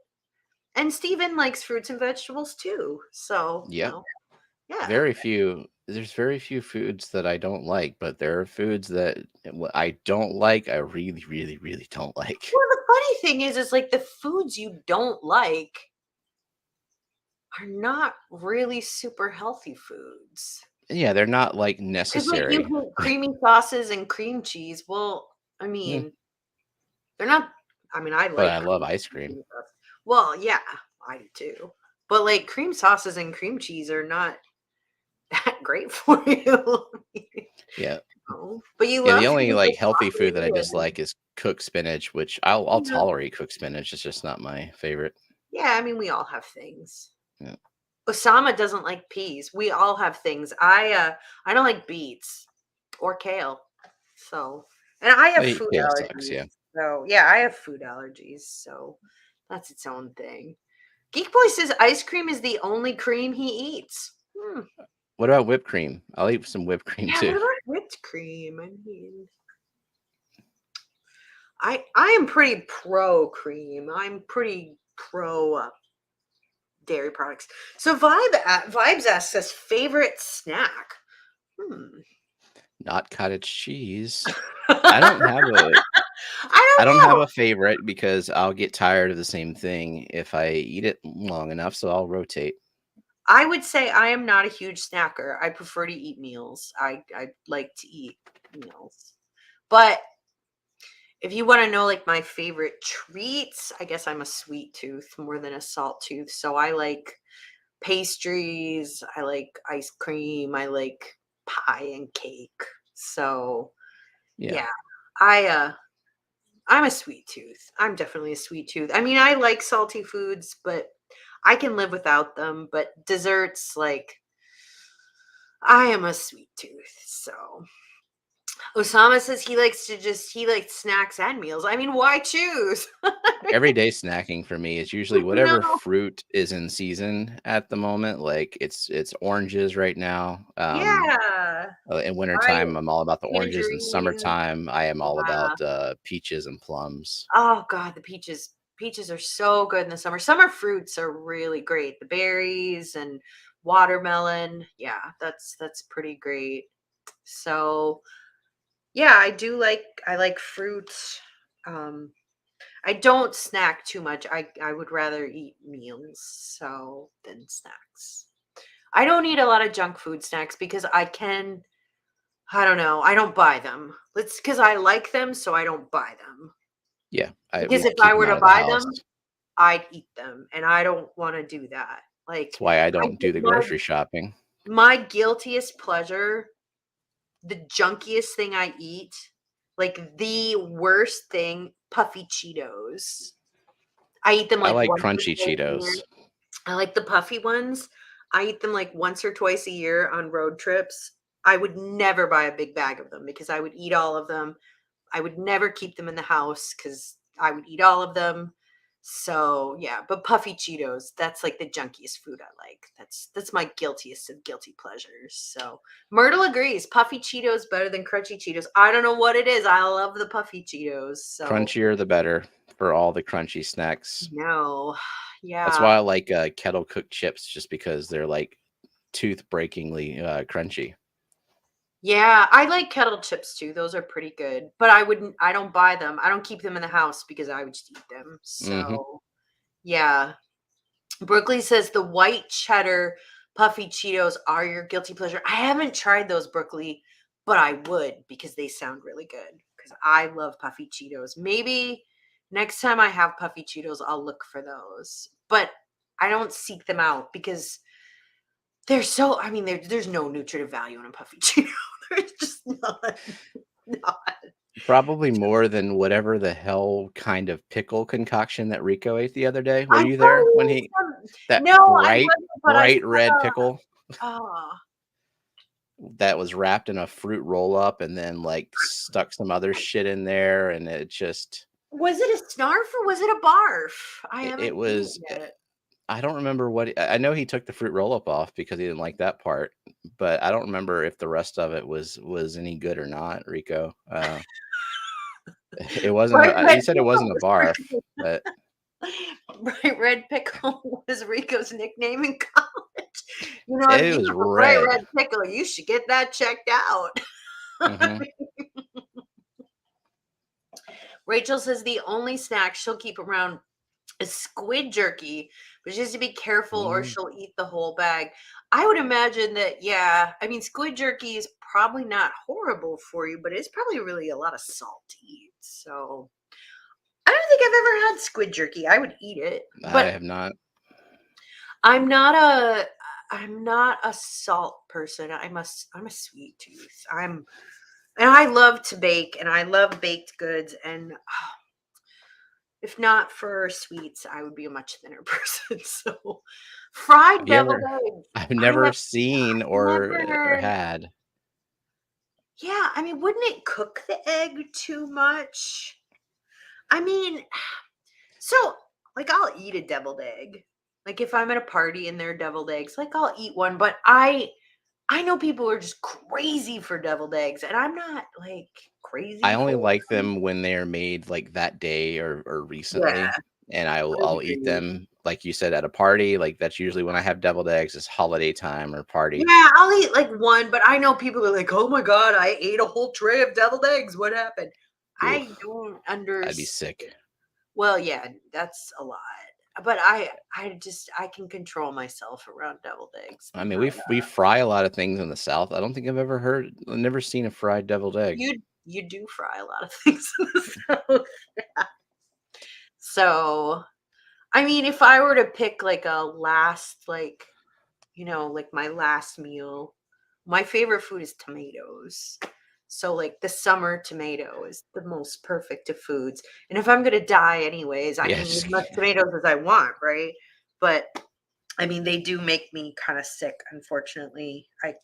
And Steven likes fruits and vegetables too. So, Yep. yeah. Very few. there's very few foods that I don't like, but there are foods that I don't like. I really, really, really don't like. Well, the funny thing is like the foods you don't like are not really super healthy foods. Yeah, they're not like Because like you necessary. hate creamy sauces and cream cheese. Well, I Mm, mean, they're not. I mean, I but like I love ice cream. cream sauce. Well, yeah, I do too. But like cream sauces and cream cheese are not that great for you. Yeah. No. But you Yeah, the love only things like like healthy food that I broccoli and dislike is cooked spinach, which I'll you know, tolerate cooked spinach. It's just not my favorite. yeah, I mean, we all have things. Yeah. Osama doesn't like peas. We all have things. I don't like beets or kale. So, and I have food Kale sucks, allergies. yeah. So, yeah, I have food allergies. So, that's its own thing. Geek Boy says ice cream is the only cream he eats. Hmm. What about whipped cream? I'll eat some whipped cream Yeah, what too. about whipped cream? I mean, I am pretty pro cream. I'm pretty pro dairy products. So Vibes asks us favorite snack. Hmm. Not cottage cheese. I don't have a I I don't don't have know. a favorite because I'll get tired of the same thing if I eat it long enough, so I'll rotate. I would say I am not a huge snacker. I prefer to eat meals. I like to eat meals. But if you want to know like my favorite treats, I guess I'm a sweet tooth more than a salt tooth. So I like pastries, I like ice cream, I like pie and cake. So Yeah. yeah, I I'm a sweet tooth. I'm definitely a sweet tooth. I mean, I like salty foods, but I can live without them. But desserts, like I am a sweet tooth. So Osama says he likes snacks and meals. I mean, why choose? Everyday snacking for me is usually whatever No. fruit is in season at the moment. Like it's oranges right now. Yeah. In I wintertime, I'm all about the oranges. In tangerine. summertime, I am all Yeah. about peaches and plums. Oh god, the peaches. Peaches are so good in the summer. Summer fruits are really great. The berries and watermelon. Yeah, that's pretty great. So, yeah, I like fruits. Um I don't snack too much. I would rather eat meals so than snacks. I don't eat a lot of junk food snacks because I don't know, I don't buy them. It's because I like them, so I don't buy them. Yeah, we Because if keep I them were out to of the buy house. them, I'd eat them, and I don't wanna do that. Like, That's why I I don't do think the grocery shopping. my guiltiest pleasure, the junkiest thing I eat, like, the worst thing, puffy Cheetos. I eat them, I like, like once or crunchy twice a year. Cheetos. I like the puffy ones. I eat them, like, once or twice a year on road trips. I would never buy a big bag of them because I would eat all of them. I would never keep them in the house because I would eat all of them. So yeah, but puffy Cheetos, that's like the junkiest food I like. That's my guiltiest of guilty pleasures. So Myrtle agrees. Puffy Cheetos better than crunchy Cheetos. I don't know what it is. I love the puffy Cheetos. So Crunchier the better for all the crunchy snacks. no. That's Yeah. why I like kettle cooked chips, just because they're like tooth breakingly crunchy. Yeah, I like kettle chips too. Those are pretty good. But I don't buy them. I don't keep them in the house because I would just eat them. Hmm. So yeah. Brooklyn says the white cheddar puffy Cheetos are your guilty pleasure. I haven't tried those, Brooklyn, but I would because they sound really good. Because I love puffy Cheetos. Maybe next time I have puffy Cheetos, I'll look for those. But I don't seek them out because they're so. I mean, there's no nutritive value in a puffy Cheeto. There's just not. Probably more than whatever the hell kind of pickle concoction that Rico ate the other day. Were I you there when probably he some. that No, I bright wasn't. But I bright saw. red pickle Oh, that was wrapped in a fruit roll up and then like stuck some other shit in there, and it just was it a snarf or was it a barf? I it haven't seen was it yet. I don't remember what I know he took the fruit roll up off because he didn't like that part, but I don't remember if the rest of it was any good or not, Rico. It wasn't Bright a red he said it pickle wasn't a was barf, Rico's. but Bright red pickle was Rico's nickname in college. You know, if It you was have a bright red. red pickle, you should get that checked out. Hmm. Rachel says the only snack she'll keep around is squid jerky, but she has to be careful or Mm. she'll eat the whole bag. I would imagine that, yeah, I mean, squid jerky is probably not horrible for you, but it's probably really a lot of salt to eat. So I don't think I've ever had squid jerky. I would eat it, I but have not. I'm not a I'm not a salt person. I'm a sweet tooth. And I love to bake and I love baked goods and if not for sweets, I would be a much thinner person. So fried Have you deviled ever? eggs. I've I never have seen or never had. yeah, I mean, wouldn't it cook the egg too much? I mean, so like I'll eat a deviled egg. Like if I'm at a party and there are deviled eggs, like I'll eat one, but I know people are just crazy for deviled eggs, and I'm not like I crazy only for like them. them when they're made like that day or Yeah, recently, and I I'll eat agree. them like you said at a party. Like that's usually when I have deviled eggs. It's holiday time or party. Yeah, I'll eat like one, but I know people are like, "Oh my god, I ate a whole tray of deviled eggs. What happened?" I Oof, don't I'd be understand. sick. Well, yeah, that's a lot. But I can control myself around deviled eggs. I mean, we fry a lot of things in the South. I don't think I've never seen a fried deviled egg. You do fry a lot of things in the South. So, I mean, if I were to pick like a last like my last meal, my favorite food is tomatoes. So like the summer tomato is the most perfect of foods. And if I'm gonna die anyways, I can eat Yes. as much tomatoes as I want, right? But I mean, they do make me kind of sick, unfortunately. I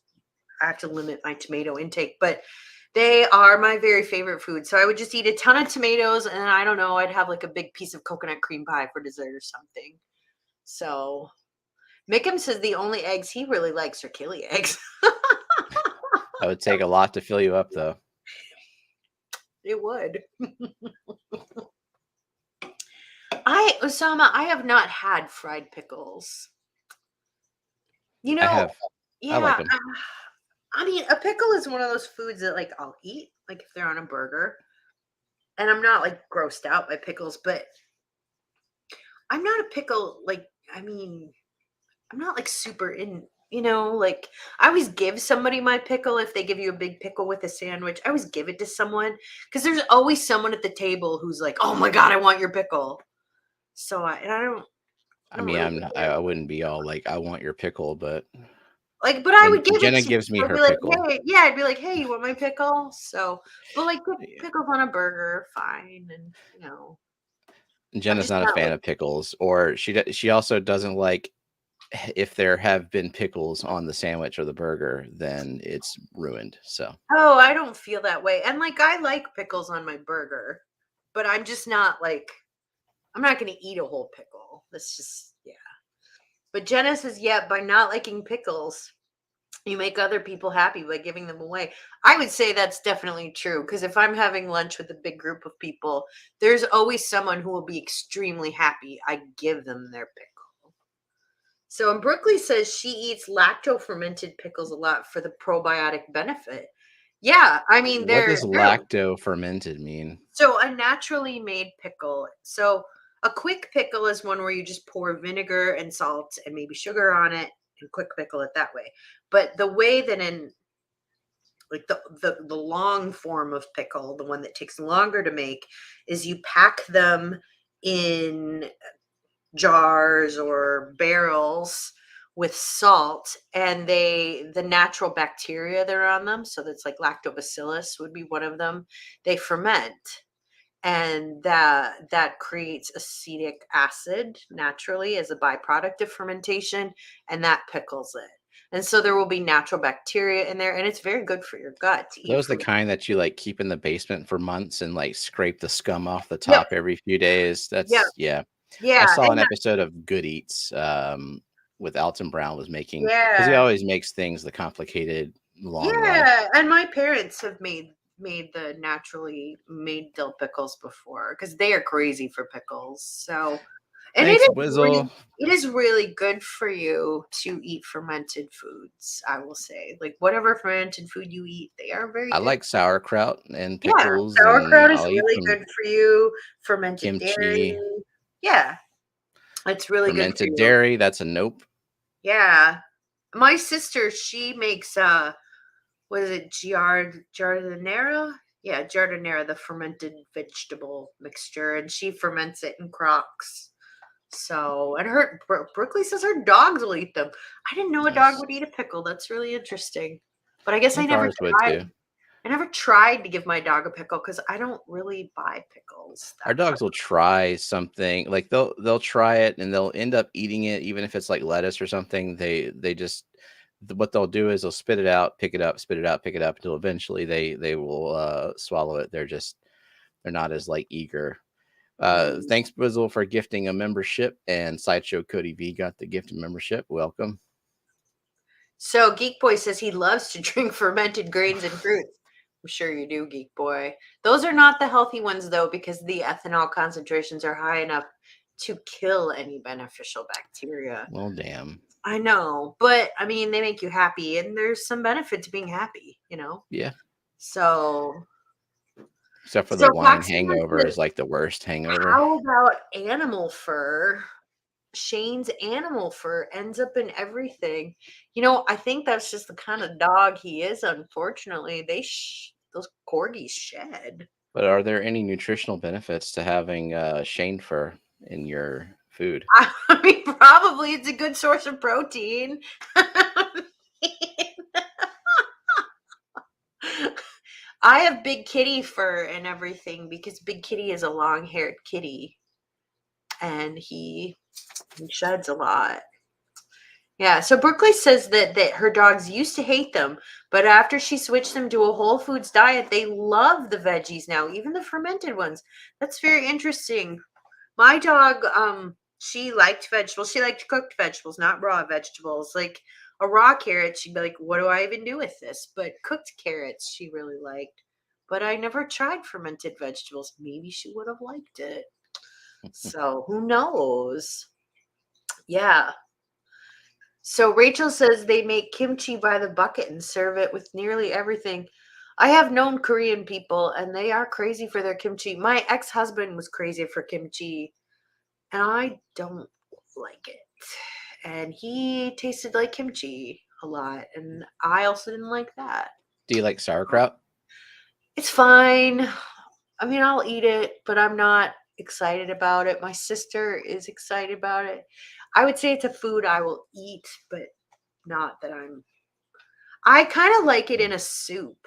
have to limit my tomato intake, but they are my very favorite food. So I would just eat a ton of tomatoes and I don't know, I'd have like a big piece of coconut cream pie for dessert or something. So Mickham says the only eggs he really likes are Kelley eggs. That would take a lot to fill you up, though. It would. Osama, I have not had fried pickles. You I know, have. I like yeah. them. I mean, a pickle is one of those foods that like I'll eat, like if they're on a burger. And I'm not like grossed out by pickles, but I'm not a pickle like I mean, I'm not like super like I always give somebody my pickle if they give you a big pickle with a sandwich. I always give it to someone because there's always someone at the table who's like, "Oh my god, I want your pickle." So I I don't mean, really I'm. get it. I wouldn't be all like, "I want your pickle," but Like, but I when would give it Jenna to you. gives me I'd her be like, pickle, "Hey," yeah, I'd be like, "Hey, you want my pickle?" So, but like yeah, pickles on a burger, fine, and I'm Jenna's just not a not fan like of pickles, or she also doesn't like if there have been pickles on the sandwich or the burger, then it's ruined. So oh, I don't feel that way. And like I like pickles on my burger, but I'm just not like I'm not going to eat a whole pickle. That's just yeah. But Jenna says, yeah, by not liking pickles, you make other people happy by giving them away. I would say that's definitely true because if I'm having lunch with a big group of people, there's always someone who will be extremely happy I give them their pickle. So, and Brooklyn says she eats lacto fermented pickles a lot for the probiotic benefit. Yeah, I mean what does they're lacto fermented mean? so a naturally made pickle. So a quick pickle is one where you just pour vinegar and salt and maybe sugar on it and quick pickle it that way. But the way that in like the long form of pickle, the one that takes longer to make, is you pack them in jars or barrels with salt and the natural bacteria that are on them, so that's like lactobacillus would be one of them, they ferment and that creates acetic acid naturally as a byproduct of fermentation and that pickles it, and so there will be natural bacteria in there and it's very good for your gut to Are eat those the fruit. kind that you like keep in the basement for months and like scrape the scum off the Yep. top every few days? Yep. That's yeah. I Yeah. saw an And episode of Good Eats with Alton Brown was making because he yeah. always makes things the complicated long life. Yeah, and my parents have made the naturally made dill pickles before because they are crazy for pickles. So, And Thanks, Wizzle. it is really good for you to eat fermented foods, I will say. Like whatever fermented food you eat, they are very I good. like sauerkraut and Yeah, pickles, and sauerkraut is I'll eat really some good for you. Fermented dairy. kimchi. Yeah, it's really good for Fermented you. dairy, that's a nope. Yeah. My sister, she makes what is it, giardiniera? Yeah, giardiniera, the fermented vegetable mixture, and she ferments it in crocks. So, and Brooklyn says her dogs will eat them. I didn't know a dog Nice. would eat a pickle. That's really interesting. But I I guess think ours would tried. too. I never tried to give my dog a pickle because I don't really buy pickles Our that much. dogs will try something, like they'll try it and they'll end up eating it, even if it's like lettuce or something. They just what they'll do is they'll spit it out, pick it up, spit it out, pick it up until eventually they will swallow it. They're not as like eager. Mm. Thanks, Bizzle, for gifting a membership, and Sideshow Cody V got the gift of membership. Welcome. So Geek Boy says he loves to drink fermented grains and fruits. I'm sure you do, Geek Boy. Those are not the healthy ones though, because the ethanol concentrations are high enough to kill any beneficial bacteria. Well, damn. I know, but I mean, they make you happy, and there's some benefit to being happy, you know? Yeah. So, Except for the so wine Foxy hangover says, is like the worst hangover. how about animal fur? Shane's animal fur ends up in everything. You know, I think that's just the kind of dog he is. Unfortunately, those corgis shed. But are there any nutritional benefits to having Shane fur in your food? I mean, probably it's a good source of protein. I have Big Kitty fur and everything because Big Kitty is a long-haired kitty, and he sheds a lot. Yeah, so Brooklyn says that her dogs used to hate them, but after she switched them to a whole foods diet, they love the veggies now, even the fermented ones. That's very interesting. My dog, she liked vegetables. She liked cooked vegetables, not raw vegetables. Like a raw carrot, she'd be like, "What do I even do with this?" But cooked carrots, she really liked. But I never tried fermented vegetables. Maybe she would have liked it. So who knows? Yeah. So Rachel says they make kimchi by the bucket and serve it with nearly everything. I have known Korean people and they are crazy for their kimchi. My ex-husband was crazy for kimchi and I don't like it. And he tasted like kimchi a lot and I also didn't like that. Do you like sauerkraut? It's fine. I mean, I'll eat it, but I'm not excited about it. My sister is excited about it. I would say it's a food I will eat, but not that I kind of like it in a soup.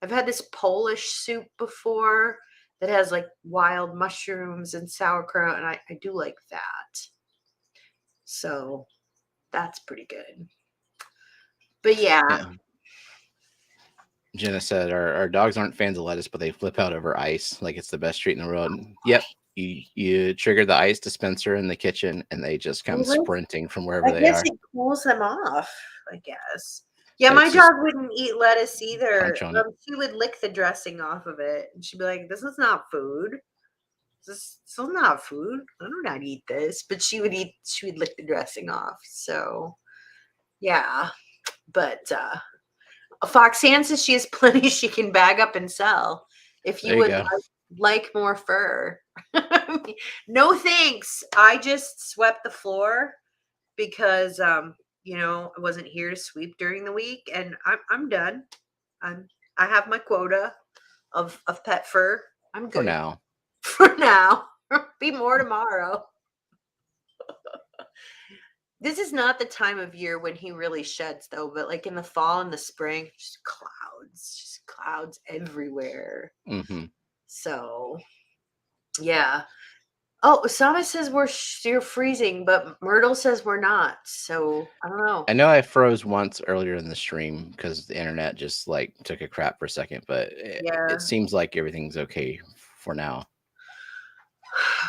I've had this Polish soup before that has like wild mushrooms and sauerkraut, and I do like that. So that's pretty good. But yeah, Yeah. Jenna said our dogs aren't fans of lettuce, but they flip out over ice like it's the best treat in the world. Yep. You trigger the ice dispenser in the kitchen and they just come sprinting from wherever I they guess are. it cools them off, I guess. Yeah, my It's just dog wouldn't eat lettuce either. crunch on it. She would lick the dressing off of it, and she'd be like, "This is not food. This is not food. I do not eat this." But she would lick the dressing off. So yeah, but Foxanne says she has plenty she can bag up and sell. If you There you would go. like more fur, no thanks. I just swept the floor because you know, I wasn't here to sweep during the week, and I'm done. I have my quota of pet fur. I'm For good now. for now. Be more tomorrow. This is not the time of year when he really sheds, though. But like in the fall and the spring, just clouds everywhere. Mm-hmm. So yeah. Oh, Sama says you're freezing, but Myrtle says we're not. So I don't know. I know I froze once earlier in the stream because the internet just like took a crap for a second, but Yeah. it seems like everything's okay for now.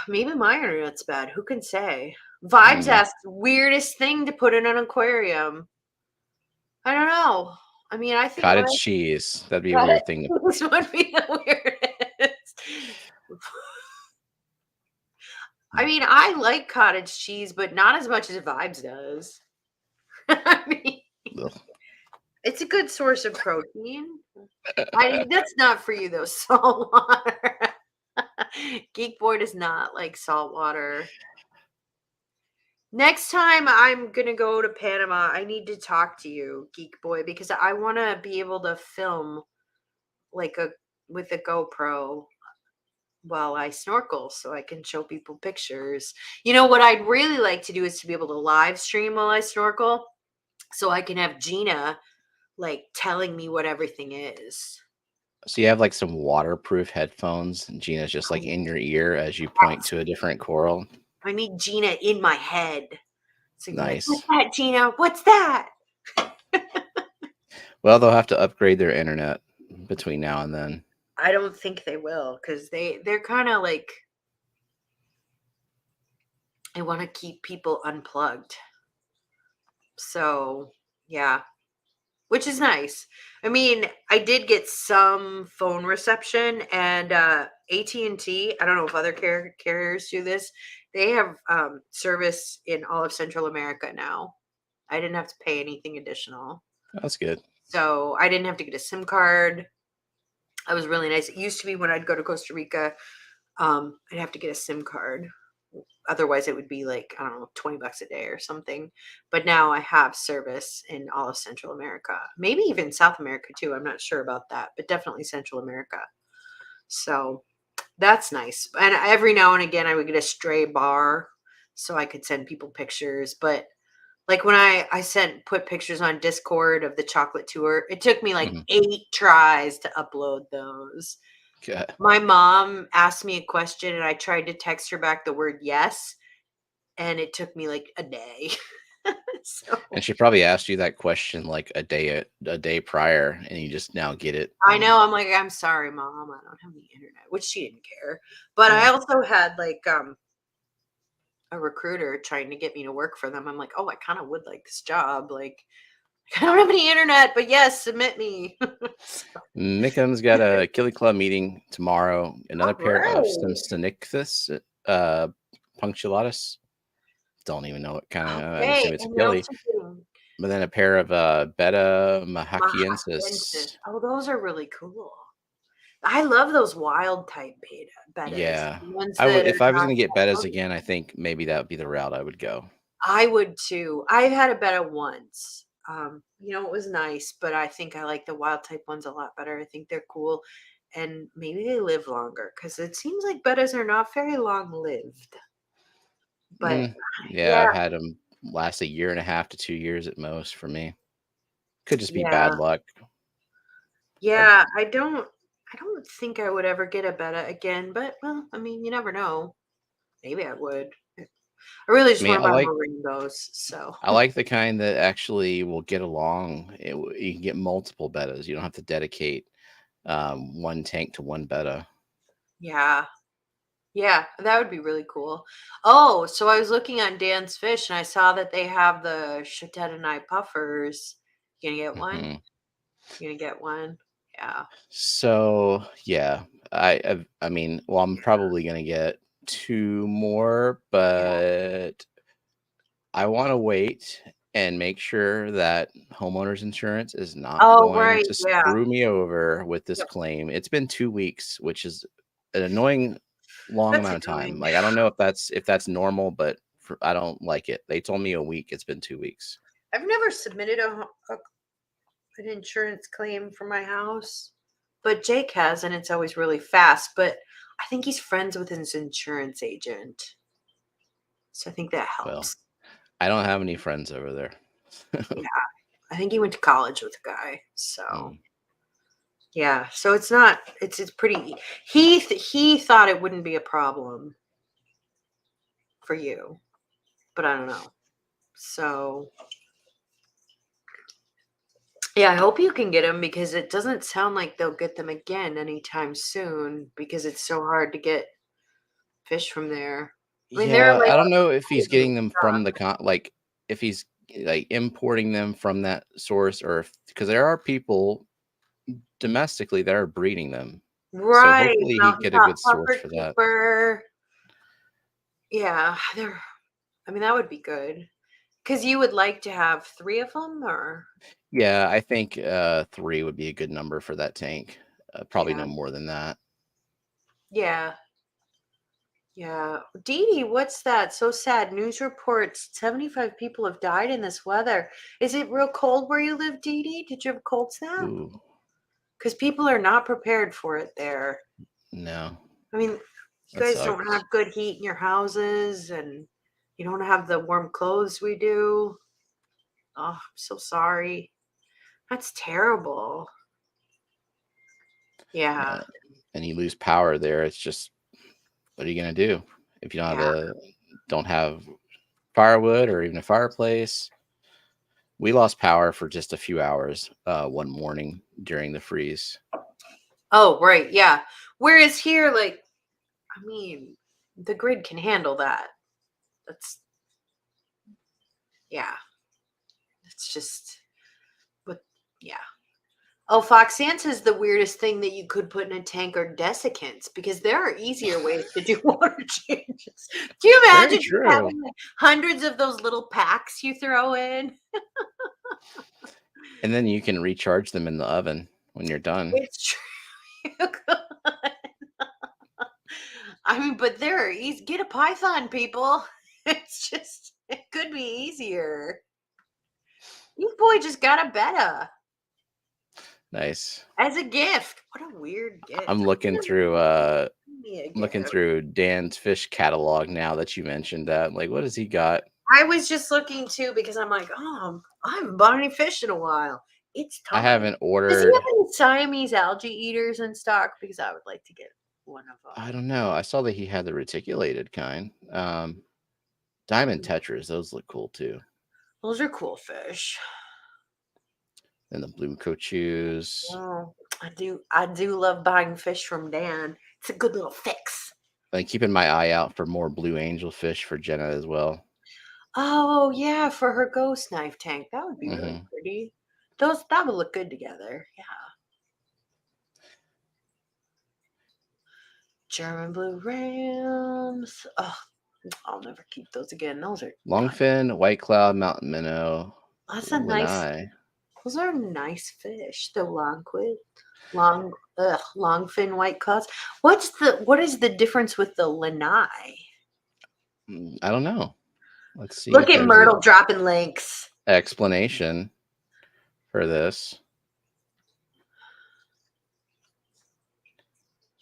Maybe my internet's bad. Who can say? Vibes asks, weirdest thing to put in an aquarium. I don't know. I mean, I think Cottage cheese. That'd be a cottage weird thing. cheese would be the weirdest. I mean, I like cottage cheese, but not as much as Vibes does. I mean, Ugh. it's a good source of protein. That's not for you though, salt water. Geek boy does not like salt water. Next time I'm gonna go to Panama, I need to talk to you, Geek Boy, because I want to be able to film like a with a GoPro while I snorkel, so I can show people pictures. You know what I'd really like to do is to be able to live stream while I snorkel, so I can have Gina like telling me what everything is. So you have like some waterproof headphones, and Gina's just like Oh, in your ear as you point to a different coral. I need Gina in my head. So I can be like, "What's Nice. that, Gina? What's that?" Well, they'll have to upgrade their internet between now and then. I don't think they will because they're kind of like they want to keep people unplugged. So yeah, which is nice. I mean, I did get some phone reception, and AT&T, I don't know if other carriers do this. They have service in all of Central America now. I didn't have to pay anything additional. That's good. So I didn't have to get a SIM card. That was really nice. It used to be when I'd go to Costa Rica, I'd have to get a SIM card. Otherwise, it would be like, I don't know, 20 bucks a day or something. But now I have service in all of Central America, maybe even South America too. I'm not sure about that, but definitely Central America. So that's nice. And every now and again, I would get a stray bar so I could send people pictures. But like when I put pictures on Discord of the chocolate tour, it took me like Mhm. 8 tries to upload those. Okay. My mom asked me a question and I tried to text her back the word yes, and it took me like a day. And So she probably asked you that question like a day prior, and you just now get it. I know I'm like, I'm sorry, mom, I don't have the internet, which she didn't care. But I Yeah. also had like a recruiter trying to get me to work for them. I'm like, oh, I kind of would like this job. Like, I don't have any internet, but yes, submit me. So, Mickham's got a Kelley Club meeting tomorrow. Another all pair of right. Simsonichthus punctulatus. Don't even know what kind of. I'm Okay. assuming it's a And you're Kelley. also getting But then a pair of Beta Mahakiensis. mahakiensis. Oh, those are really cool. I love those wild type bettas, Yeah, the ones I would that if are I was not gonna get betas hormonal. again. I think maybe that would be the route I would go. I would too. I've had a betta once. It was nice, but I think I like the wild type ones a lot better. I think they're cool, and maybe they live longer because it seems like bettas are not very long lived. But Yeah, yeah, I've had them last a year and a half to 2 years at most for me. Could just be bad yeah, luck. Or yeah. I don't think I would ever get a betta again. But well, I mean, you never know. Maybe I would. I really I just mean, want to buy more rainbows. So I like the kind that actually will get along. You can get multiple betas. You don't have to dedicate one tank to one beta. yeah. Yeah, that would be really cool. Oh, so I was looking on Dan's Fish and I saw that they have the Chatet and I puffers. You gonna get one? Mhm. You gonna get one? Yeah. So yeah, I mean, well, I'm probably gonna get two more, Yeah. but I want to wait and make sure that homeowners insurance is not Oh, going right. to Yeah. screw me over with this Yep. claim. It's been 2 weeks, which is an annoying long That's amount of time. annoying. Like I don't know if that's normal, but I don't like it. They told me a week. It's been 2 weeks. I've never submitted an insurance claim for my house, but Jake has, and it's always really fast. But I think he's friends with his insurance agent, so I think that Well, helps. I don't have any friends over there. Yeah, I think he went to college with a guy, so. Mm. Yeah, so it's pretty he thought it wouldn't be a problem for you, but I don't know. So, yeah, I hope you can get them because it doesn't sound like they'll get them again anytime soon because it's so hard to get fish from there. I mean, they're Yeah, like I don't know if he's all over the getting them from truck. the like if he's like importing them from that source or if because there are people domestically that are breeding them. So Right, hopefully he get a mountaintop good source puffer for that. keeper. Yeah, they're I mean, that would be good. Because you would like to have 3 of them, or Yeah, I think 3 would be a good number for that tank. Probably yeah. no more than that. Yeah. Yeah. Dee Dee, what's that? So sad. News reports 75 people have died in this weather. Is it real cold where you live, Dee Dee? Did you have a cold snap? Ooh, Because people are not prepared for it there. no, I mean, you that guys don't sucks. have good heat in your houses and you don't have the warm clothes we do. Oh, I'm so sorry. That's terrible. Yeah. Yeah, and you lose power there. It's just, what are you gonna do if you Yeah. don't have firewood or even a fireplace? We lost power for just a few hours one morning during the freeze. Oh, right. Yeah. Whereas here, like, I mean, the grid can handle that. That's, yeah. It's just, but yeah. Oh, Foxance is the weirdest thing that you could put in a tank are desiccants because there are easier ways to do water changes. Do you Very imagine just true. having like hundreds of those little packs you throw in? And then you can recharge them in the oven when you're done. It's true. I mean, but there are easy. Get a Python, people. It's just, it could be easier. You boy just got a betta Nice. as a gift. What a weird gift. I'm looking through Give me a looking gift. through Dan's fish catalog now that you mentioned that. Like, what has he got? I was just looking too because I'm like, oh, I haven't bought any fish in a while. It's I time. haven't Does he have ordered. any Siamese algae eaters in stock? Because I would like to get one of them. I don't know. I saw that he had the reticulated kind. Diamond tetras, those look cool too. Those are cool fish. And the blue cochus. Oh, I do love buying fish from Dan. It's a good little fix. And keeping my eye out for more blue angel fish for Jenna as well. Oh yeah, for her ghost knife tank. That would be really Hmm. pretty. Those that would look good together. Yeah. German blue rams. Oh, I'll never keep those again. Those are Longfin, white cloud, mountain minnow, that's a nice lanai. those are nice fish. The longquid. Long fin white clouds. What is the difference with the lanai? I don't know. Let's see Look if at there's an Myrtle dropping links. explanation for this.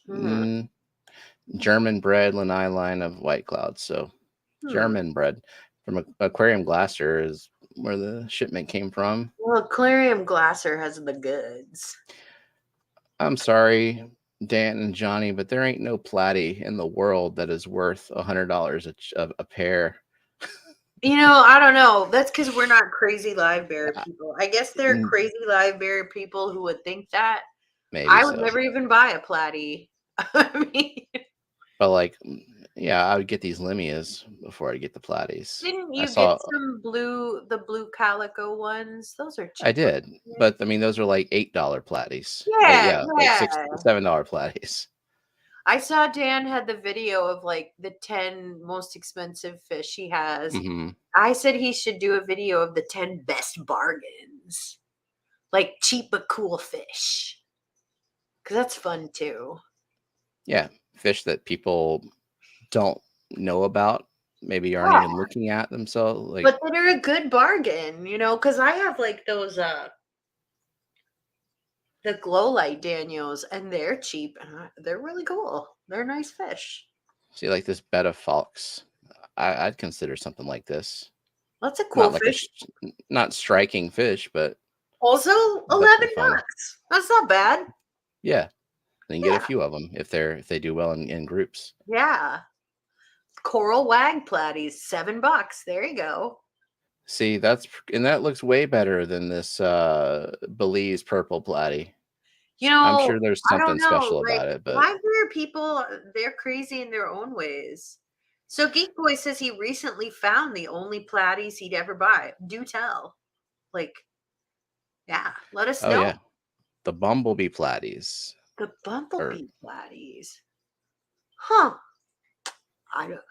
Hmm. Mm, German bred lanai line of white clouds. So Hmm. German bred from aquarium glasser is where the shipment came from. Well, Aquarium Glasser has the goods. I'm sorry, Dan and Johnny, but there ain't no platy in the world that is worth $100 a pair. You know, I don't know. That's because we're not crazy live bear Uh, people. I guess there are mm, crazy live bear people who would think that. Maybe I would so. never even buy a platy. I mean, But like, yeah, I would get these limias before I get the platies. didn't I you get saw, the blue calico ones? Those are I cheaper. did, but I mean, those are like $8 platies. Yeah, Yeah, like yeah. $7 platies. I saw Dan had the video of like the 10 most expensive fish he has. Hmm. I said he should do a video of the 10 best bargains. Like cheap but cool fish. Cause that's fun too. Yeah, fish that people don't know about, maybe aren't Yeah. even looking at themselves. Like, But that are a good bargain, you know, because I have like those the glow light Daniels and they're cheap and they're really cool. They're nice fish. see, like this betta fox, I'd consider something like this. That's a Not cool like a, fish. not striking fish, but Also, definitely 11 fun. bucks. That's not bad. Yeah, and you get a Yeah. few of them if they do well in groups. Yeah. Coral wag platies, $7. There you go. See, and that looks way better than this Belize purple platy. You I'm know, sure there's I don't something know. special Like about it, but live bear people, they're crazy in their own ways. So Geek Boy says he recently found the only platies he'd ever buy. Do tell. Like, yeah, let us oh know. yeah, the bumblebee platies. The Or bumblebee platies. Huh. I don't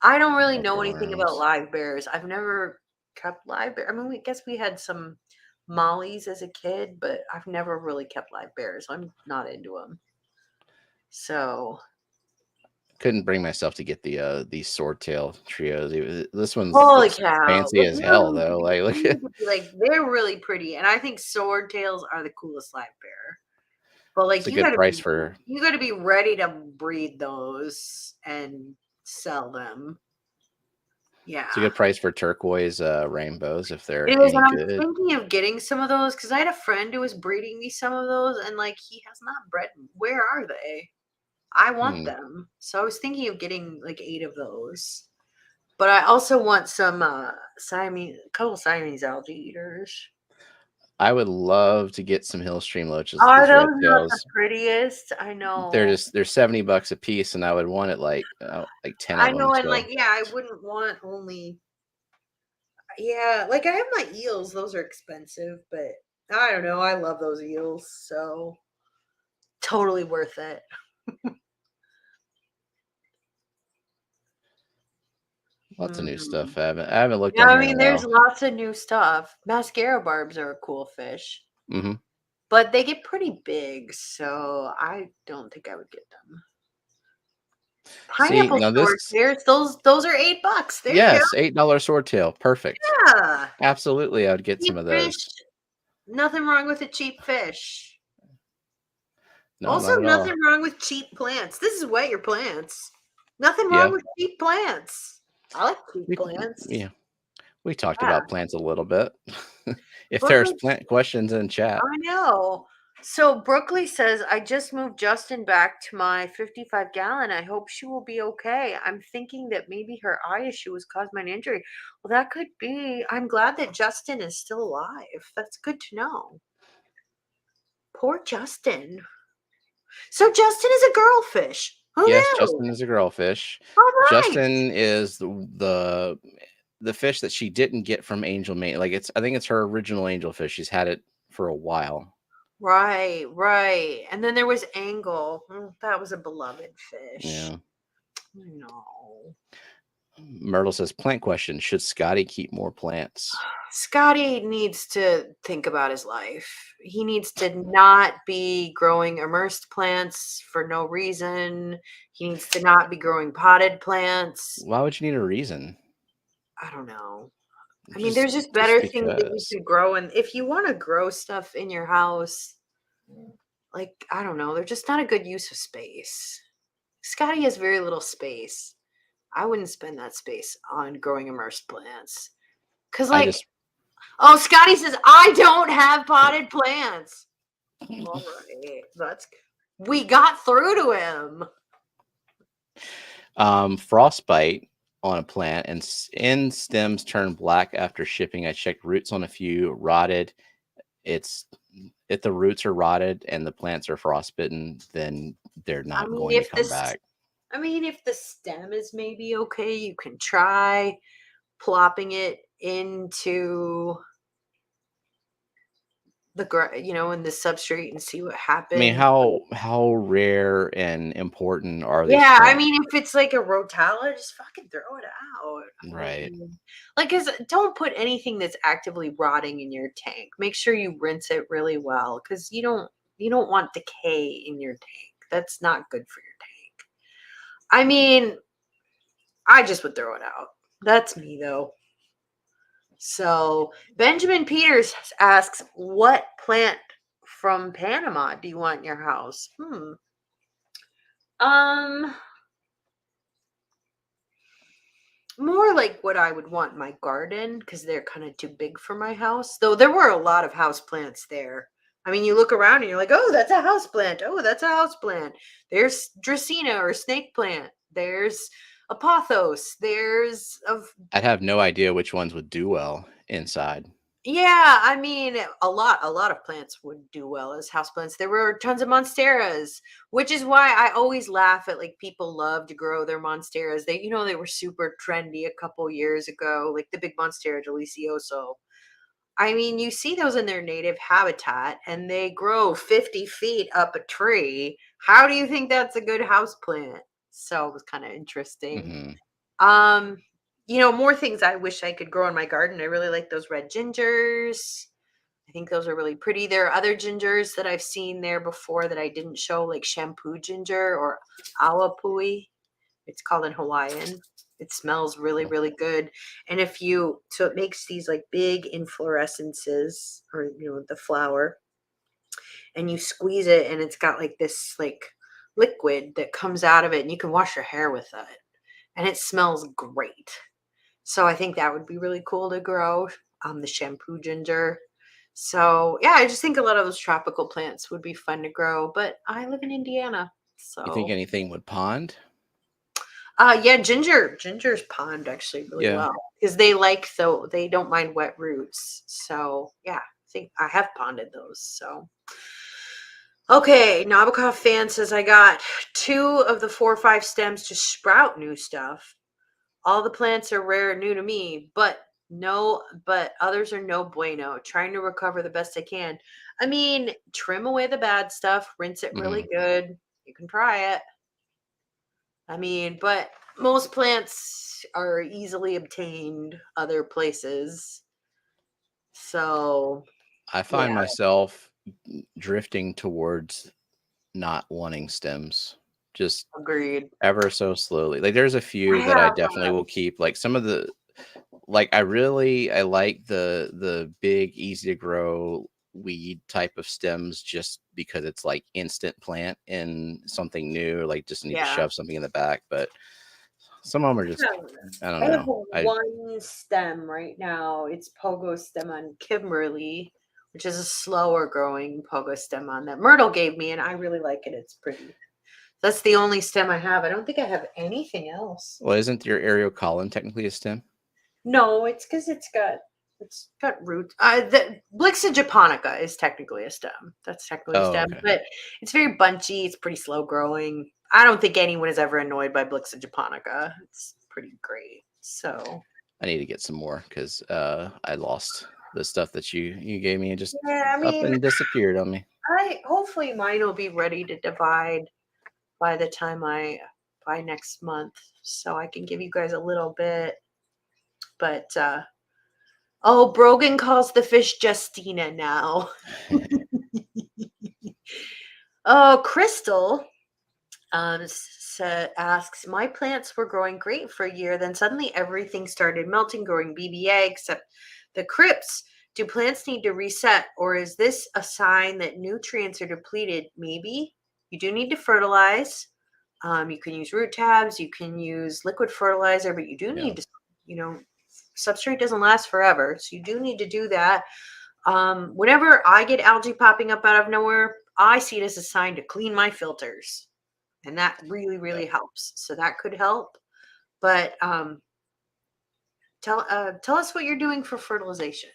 I don't really know anything about Mealworms. live bears. I've never kept live bear. I mean, we guess we had some mollies as a kid, but I've never really kept live bears. I'm not into them. So, Couldn't bring myself to get the these swordtail trios. This one holy looks cow! fancy But as hell though. Like they look at need to be like they're really pretty, and I think sword tails are the coolest live bear. But like it's a good price for you gotta be ready to breed those and sell them. it's a Yeah. good price for turquoise rainbows if It they're is, any and I'm good. thinking of getting some of those because I had a friend who was breeding me some of those, and like he has not bred. Where are they? I want Hmm. them. So I was thinking of getting like 8 of those. But I also want some Siamese, a couple Siamese algae eaters. I would love to get some hill stream loaches, Are those red those not the tails. prettiest? I know. They're $70 a piece, and I would want it like 10 I of them. know, and like, So yeah, I wouldn't want only, yeah, like I have my eels, those are expensive, but I don't know. I love those eels, so totally worth it. lots of new Mhm. stuff. I haven't looked Yeah, in I here in a mean, there's while. lots of new stuff. Mascara barbs are a cool fish, Hmm. but they get pretty big, so I don't think I would get them. See, Pineapple now this swordfish, those are $8. There you go. yes, $8 swordtail, perfect. Yeah. Absolutely, I would get some Cheap of fish, those. nothing wrong with a cheap fish. No, Also, not at all. nothing wrong with cheap plants. This is wet your plants. Nothing wrong Yeah, with cheap plants. I like cheap we plants. yeah we talked Yeah. about plants a little bit. If there's Brooklyn, plant questions in chat, I know. So Brooklyn says, I just moved Justin back to my 55 gallon. I hope she will be okay. I'm thinking that maybe her eye issue was caused by an injury. Well, that could be. I'm glad that Justin is still alive. That's good to know. Poor Justin. So Justin is a girlfish. Who yes, knew? Justin is a girlfish. All right. Justin is the fish that she didn't get from Angel Mate. Like I think it's her original angel fish. She's had it for a while. Right, right. And then there was Angle. That was a beloved fish. Yeah. No. Myrtle says, plant question. Should Scotty keep more plants? Scotty needs to think about his life. He needs to not be growing immersed plants for no reason. He needs to not be growing potted plants. Why would you need a reason? I don't know. I mean, Just there's just just better things that you because. could grow. And if you want to grow stuff in your house, like, I don't know, they're just not a good use of space. Scotty has very little space. I wouldn't spend that space on growing immersed plants. Cause I like, just oh, Scotty says, I don't have potted plants. All right. We got through to him. frostbite on a plant and end stems turn black after shipping. I checked roots on a few, rotted. It's if the roots are rotted and the plants are frostbitten, then they're I not mean, going to come back. if the stem is maybe okay, you can try plopping it into in the substrate and see what I mean, happens. how rare and important are these Yeah, I plants? mean, if it's like a rotala, just fucking throw it out. I Right. mean, like, 'cause don't put anything that's actively rotting in your tank. Make sure you rinse it really well, because you don't want decay in your tank. That's not good for your tank. I mean, I just would throw it out. That's me though. So Benjamin Peters asks, "What plant from Panama do you want in your house?" Um. More like what I would want in my garden because they're kind of too big for my house. Though there were a lot of house plants there. I mean, you look around and you're like, oh, that's a house plant. Oh, that's a house plant. There's Dracaena or snake plant. There's a pothos. There's of I'd have no idea which ones would do well inside. Yeah, I mean, a lot of plants would do well as houseplants. There were tons of monsteras, which is why I always laugh at like people love to grow their monsteras. They were super trendy a couple years ago, like the big monstera delicioso. I mean, you see those in their native habitat and they grow 50 feet up a tree. How do you think that's a good houseplant? So it was kind of interesting. Hmm. More things I wish I could grow in my garden. I really like those red gingers. I think those are really pretty. There are other gingers that I've seen there before that I didn't show, like shampoo ginger or awapui. It's called in Hawaiian. It smells really, really good. And so it makes these like big inflorescences, or, the flower, and you squeeze it and it's got like this like liquid that comes out of it, and you can wash your hair with it. And it smells great. So I think that would be really cool to grow, the shampoo ginger. So yeah, I just think a lot of those tropical plants would be fun to grow. But I live in Indiana, You think so anything would pond? yeah, gingers pond actually really Yeah. well because they don't mind wet roots. So yeah, I think I have ponded those. So okay, Nabokov fan says I got 2 of the 4 or 5 stems to sprout new stuff. All the plants are rare and new to me, but others are no bueno. Trying to recover the best I can. I mean, trim away the bad stuff, rinse it really Mhm. good. You can try it. I mean, but most plants are easily obtained other places. So, I find yeah, myself drifting towards not wanting stems, just agreed. ever so slowly. Like there's a I few that I have definitely will keep. Like some of the like I like the big easy to grow weed type of stems just because it's like instant plant and something new, like just need to yeah. shove something in the back. But some of them are just I don't I have know. I one stem right now. It's pogo stem on Kimberly, which is a slower growing pogo stem on that Myrtle gave me, and I really like it. It's pretty. That's the only stem I have. I don't think I have anything else. well, isn't your aerial column technically a stem? No, it's because it's got roots. The Blixa japonica is technically a stem. That's technically a Oh, stem, okay. but it's very bunchy. It's pretty slow growing. I don't think anyone is ever annoyed by Blixa japonica. It's pretty great. So I need to get some more because I lost the stuff that you gave me and just yeah, I up mean, and disappeared on me. I hopefully mine will be ready to divide by the time by next month, so I can give you guys a little bit. But oh, Brogan calls the fish Justina now. Oh, Crystal asks, my plants were growing great for a year, then suddenly everything started melting, growing BBA except the crypts. Do plants need to reset, or is this a sign that nutrients are depleted? Maybe you do need to fertilize. You can use root tabs, you can use liquid fertilizer, but you do Yeah. need to, you know, substrate doesn't last forever, so you do need to do that. Whenever I get algae popping up out of nowhere, I see it as a sign to clean my filters, and that really, Yeah. really helps. So that could help. But tell us what you're doing for fertilization.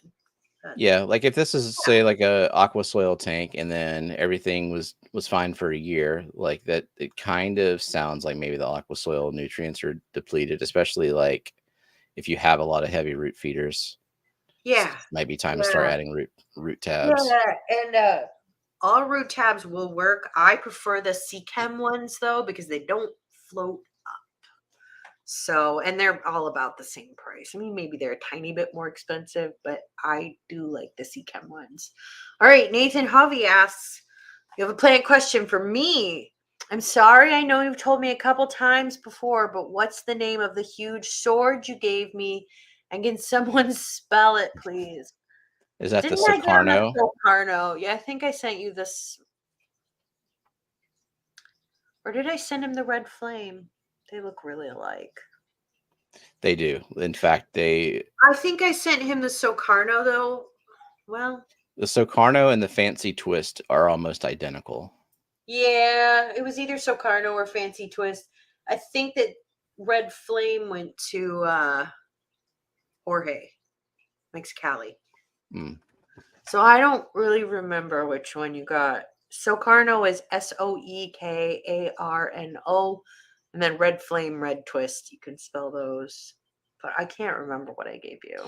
Yeah, like if this is say like a aqua soil tank and then everything was fine for a year, like that it kind of sounds like maybe the aqua soil nutrients are depleted, especially like if you have a lot of heavy root feeders. Yeah, Might be time to start yeah, adding root tabs. yeah, and all root tabs will work. I prefer the Chem ones though because they don't float. So, and they're all about the same price. I mean, maybe they're a tiny bit more expensive, but I do like the Chem ones. All right, Nathan Hovey asks, you have a plant question for me. I'm sorry, I know you've told me a couple times before, but what's the name of the huge sword you gave me? And can someone spell it, please? Is that the Didn't I get him a Sukarno? Socarno? Yeah, I think I sent you this. Or did I send him the red flame? They look really alike. They do. In fact, I think I sent him the Socarno, though. Well, the Sukarno and the Fancy Twist are almost identical. yeah, it was either Socarno or Fancy Twist. I think that Red Flame went to Jorge, Kelley. Mm. So I don't really remember which one you got. Socarno is Soekarno, and then Red Flame, Red Twist. You can spell those, but I can't remember what I gave you.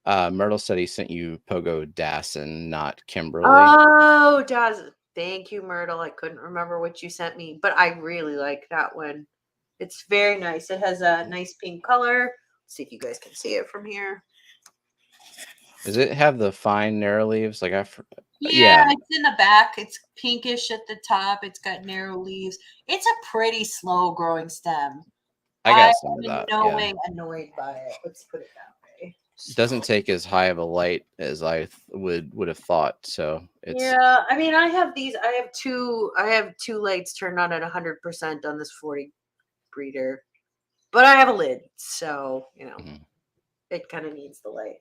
Myrtle said he sent you Pogo Dassin, not Kimberly. Oh, does thank you, Myrtle. I couldn't remember what you sent me, but I really like that one. It's very nice. It has a nice pink color. Let's see if you guys can see it from here. Does it have the fine narrow leaves? Like Yeah, yeah, it's in the back. It's pinkish at the top. It's got narrow leaves. It's a pretty slow growing stem. I I got some of am in that. no Yeah, way annoyed by it. Let's put it that way. doesn't So, take as high of a light as I would have thought. So it's yeah, I mean, I have these. I have two lights turned on at 100% on this 40 breeder, but I have a lid, so mhm. it kind of needs the light.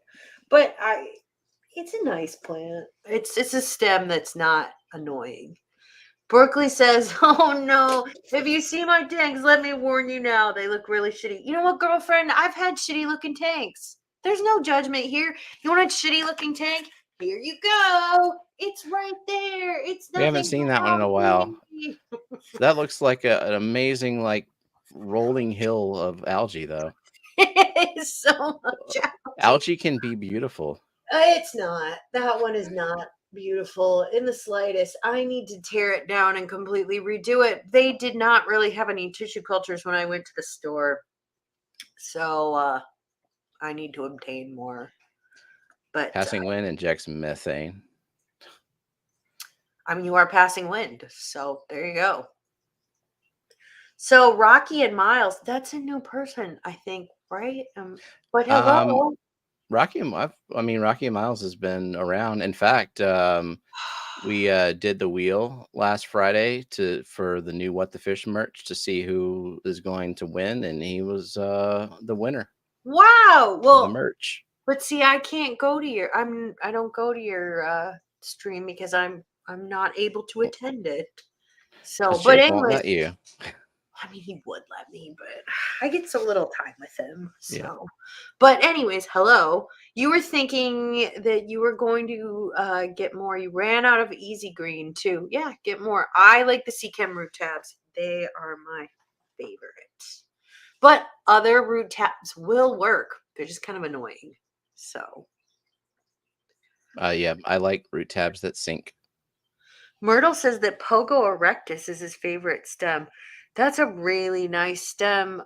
But it's a nice plant. It's a stem that's not annoying. Berkeley says, "Oh no! If you see my tanks, let me warn you now. They look really shitty. You know what, girlfriend? I've had shitty looking tanks. There's no judgment here. You want a shitty looking tank? Here you go. It's right there. It's We haven't nothing seen that one in wrong a with while. me." That looks like an amazing like rolling hill of algae, though. It is so much algae. Algae can be beautiful. It's not. That one is not beautiful in the slightest. I need to tear it down and completely redo it. They did not really have any tissue cultures when I went to the store. So I need to obtain more. But Passing wind injects methane. I mean, you are passing wind. So there you go. So Rocky and Miles, that's a new person, I think, right? But Um, hello. Rocky and Miles has been around. In fact, we did the wheel last Friday for the new What the Fish merch to see who is going to win, and he was the winner Wow. of the Well, merch. but see, I can't go to your I don't go to your stream because I'm not able to Well, attend it. So, 'cause but Jake won't anyways, let you. I mean, he would let me, but I get so little time with him. Yeah. So, but anyways, hello. You were thinking that you were going to get more. You ran out of easy green too. Yeah, get more. I like the Seachem root tabs. They are my favorite. But other root tabs will work. They're just kind of annoying. So, Yeah, I like root tabs that sink. Myrtle says that Pogo erectus is his favorite stem. That's a really nice stem.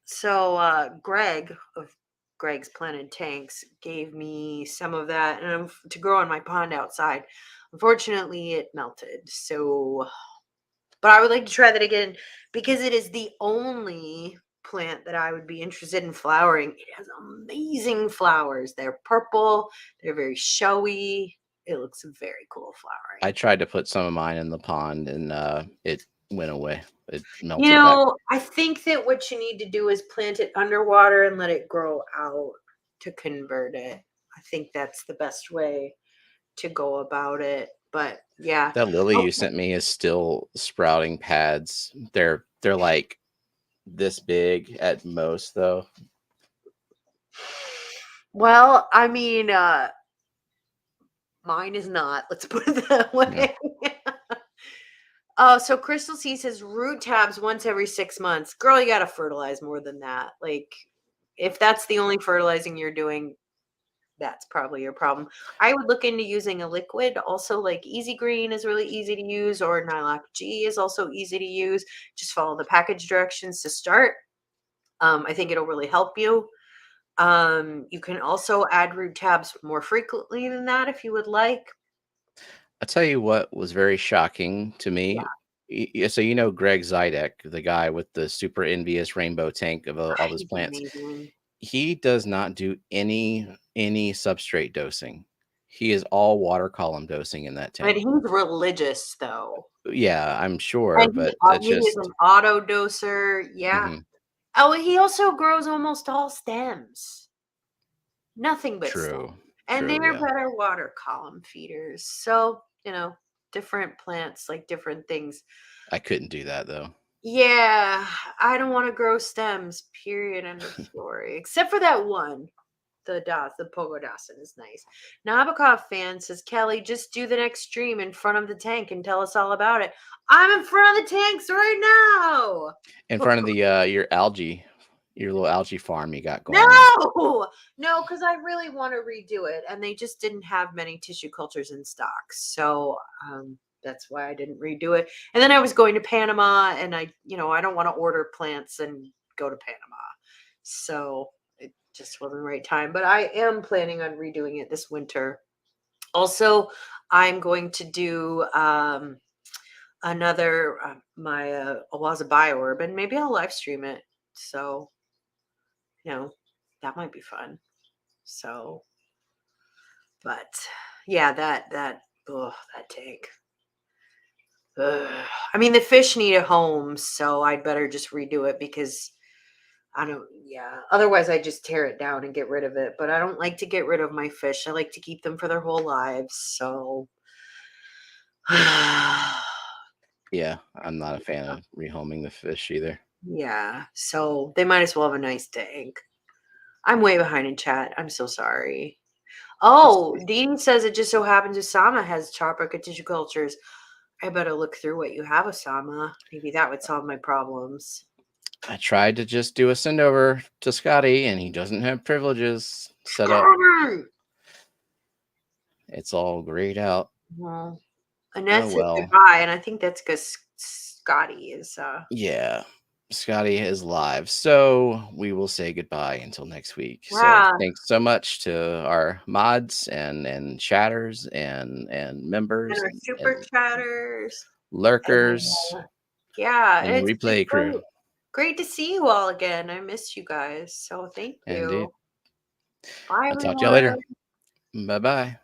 So Greg of Greg's Planted Tanks gave me some of that and to grow on my pond outside. Unfortunately, it melted. So, but I would like to try that again because it is the only plant that I would be interested in flowering. It has amazing flowers. They're purple. They're very showy. It looks very cool I flowering. tried to put some of mine in the pond, and it went away. It melted back. I think that what you need to do is plant it underwater and let it grow out to convert it. I think that's the best way to go about it. But yeah. That lily you Okay. sent me is still sprouting pads. They're like this big at most, though. Well, I mean, mine is not. Let's put it that Yeah. way. Oh, so Crystal C says root tabs once every 6 months. Girl, you gotta fertilize more than that. Like, if that's the only fertilizing you're doing, that's probably your problem. I would look into using a liquid. Also, like Easy Green is really easy to use, or Nylac G is also easy to use. Just follow the package directions to start. I think it'll really help you. You can also add root tabs more frequently than that if you would like. I'll tell you what was very shocking to Yeah, me. So Greg Zidek, the guy with the super envious rainbow tank of all his he's plants. amazing. He does not do any substrate dosing. He is all water column dosing in that But tank. he's religious though. Yeah, I'm sure, And but that's he is just an auto doser. Yeah. mhm, Oh, he also grows almost all stems. Nothing but stem. true. And True, they're yeah. better water column feeders. So, different plants like different things. I couldn't do that though. Yeah, I don't want to grow stems, period. End of story. Except for that one. The Pogo Dawson is nice. Nabokov fan says, Kelly, just do the next stream in front of the tank and tell us all about it. I'm in front of the tanks right now. In front of the your little algae farm you got going there. No, no, because I really want to redo it, and they just didn't have many tissue cultures in stock. So that's why I didn't redo it. And then I was going to Panama, and I don't want to order plants and go to Panama. So it just wasn't the right time. But I am planning on redoing it this winter. Also, I'm going to do another my Awaza Bioorb, and maybe I'll live stream it. So, you know, that might be fun. So, but yeah, that tank. Ugh. I mean, the fish need a home, so I'd better just redo it because I don't, yeah. Otherwise, I just tear it down and get rid of it. But I don't like to get rid of my fish. I like to keep them for their whole lives. So, Yeah, I'm not a fan of rehoming the fish either. yeah. So they might as well have a nice tank. I'm way behind in chat. I'm so sorry. Let's Oh, see. Dean says it just so happens Osama has tropical tissue cultures. I better look through what you have, Osama. Maybe that would solve my problems. I tried to just do a send over to Scotty, and he doesn't have privileges set up. It's all grayed out. Well, Oh Annette said well. goodbye, and I think that's because Scotty is. Yeah, Scotty is live, so we will say goodbye until next week. So Wow, thanks so much to our mods and chatters and and members our super and chatters, and lurkers yeah, and it's just replay crew. great to see you all again. I missed you guys, so thank Indeed. you. Bye, I'll talk to y'all later. everyone. Bye bye.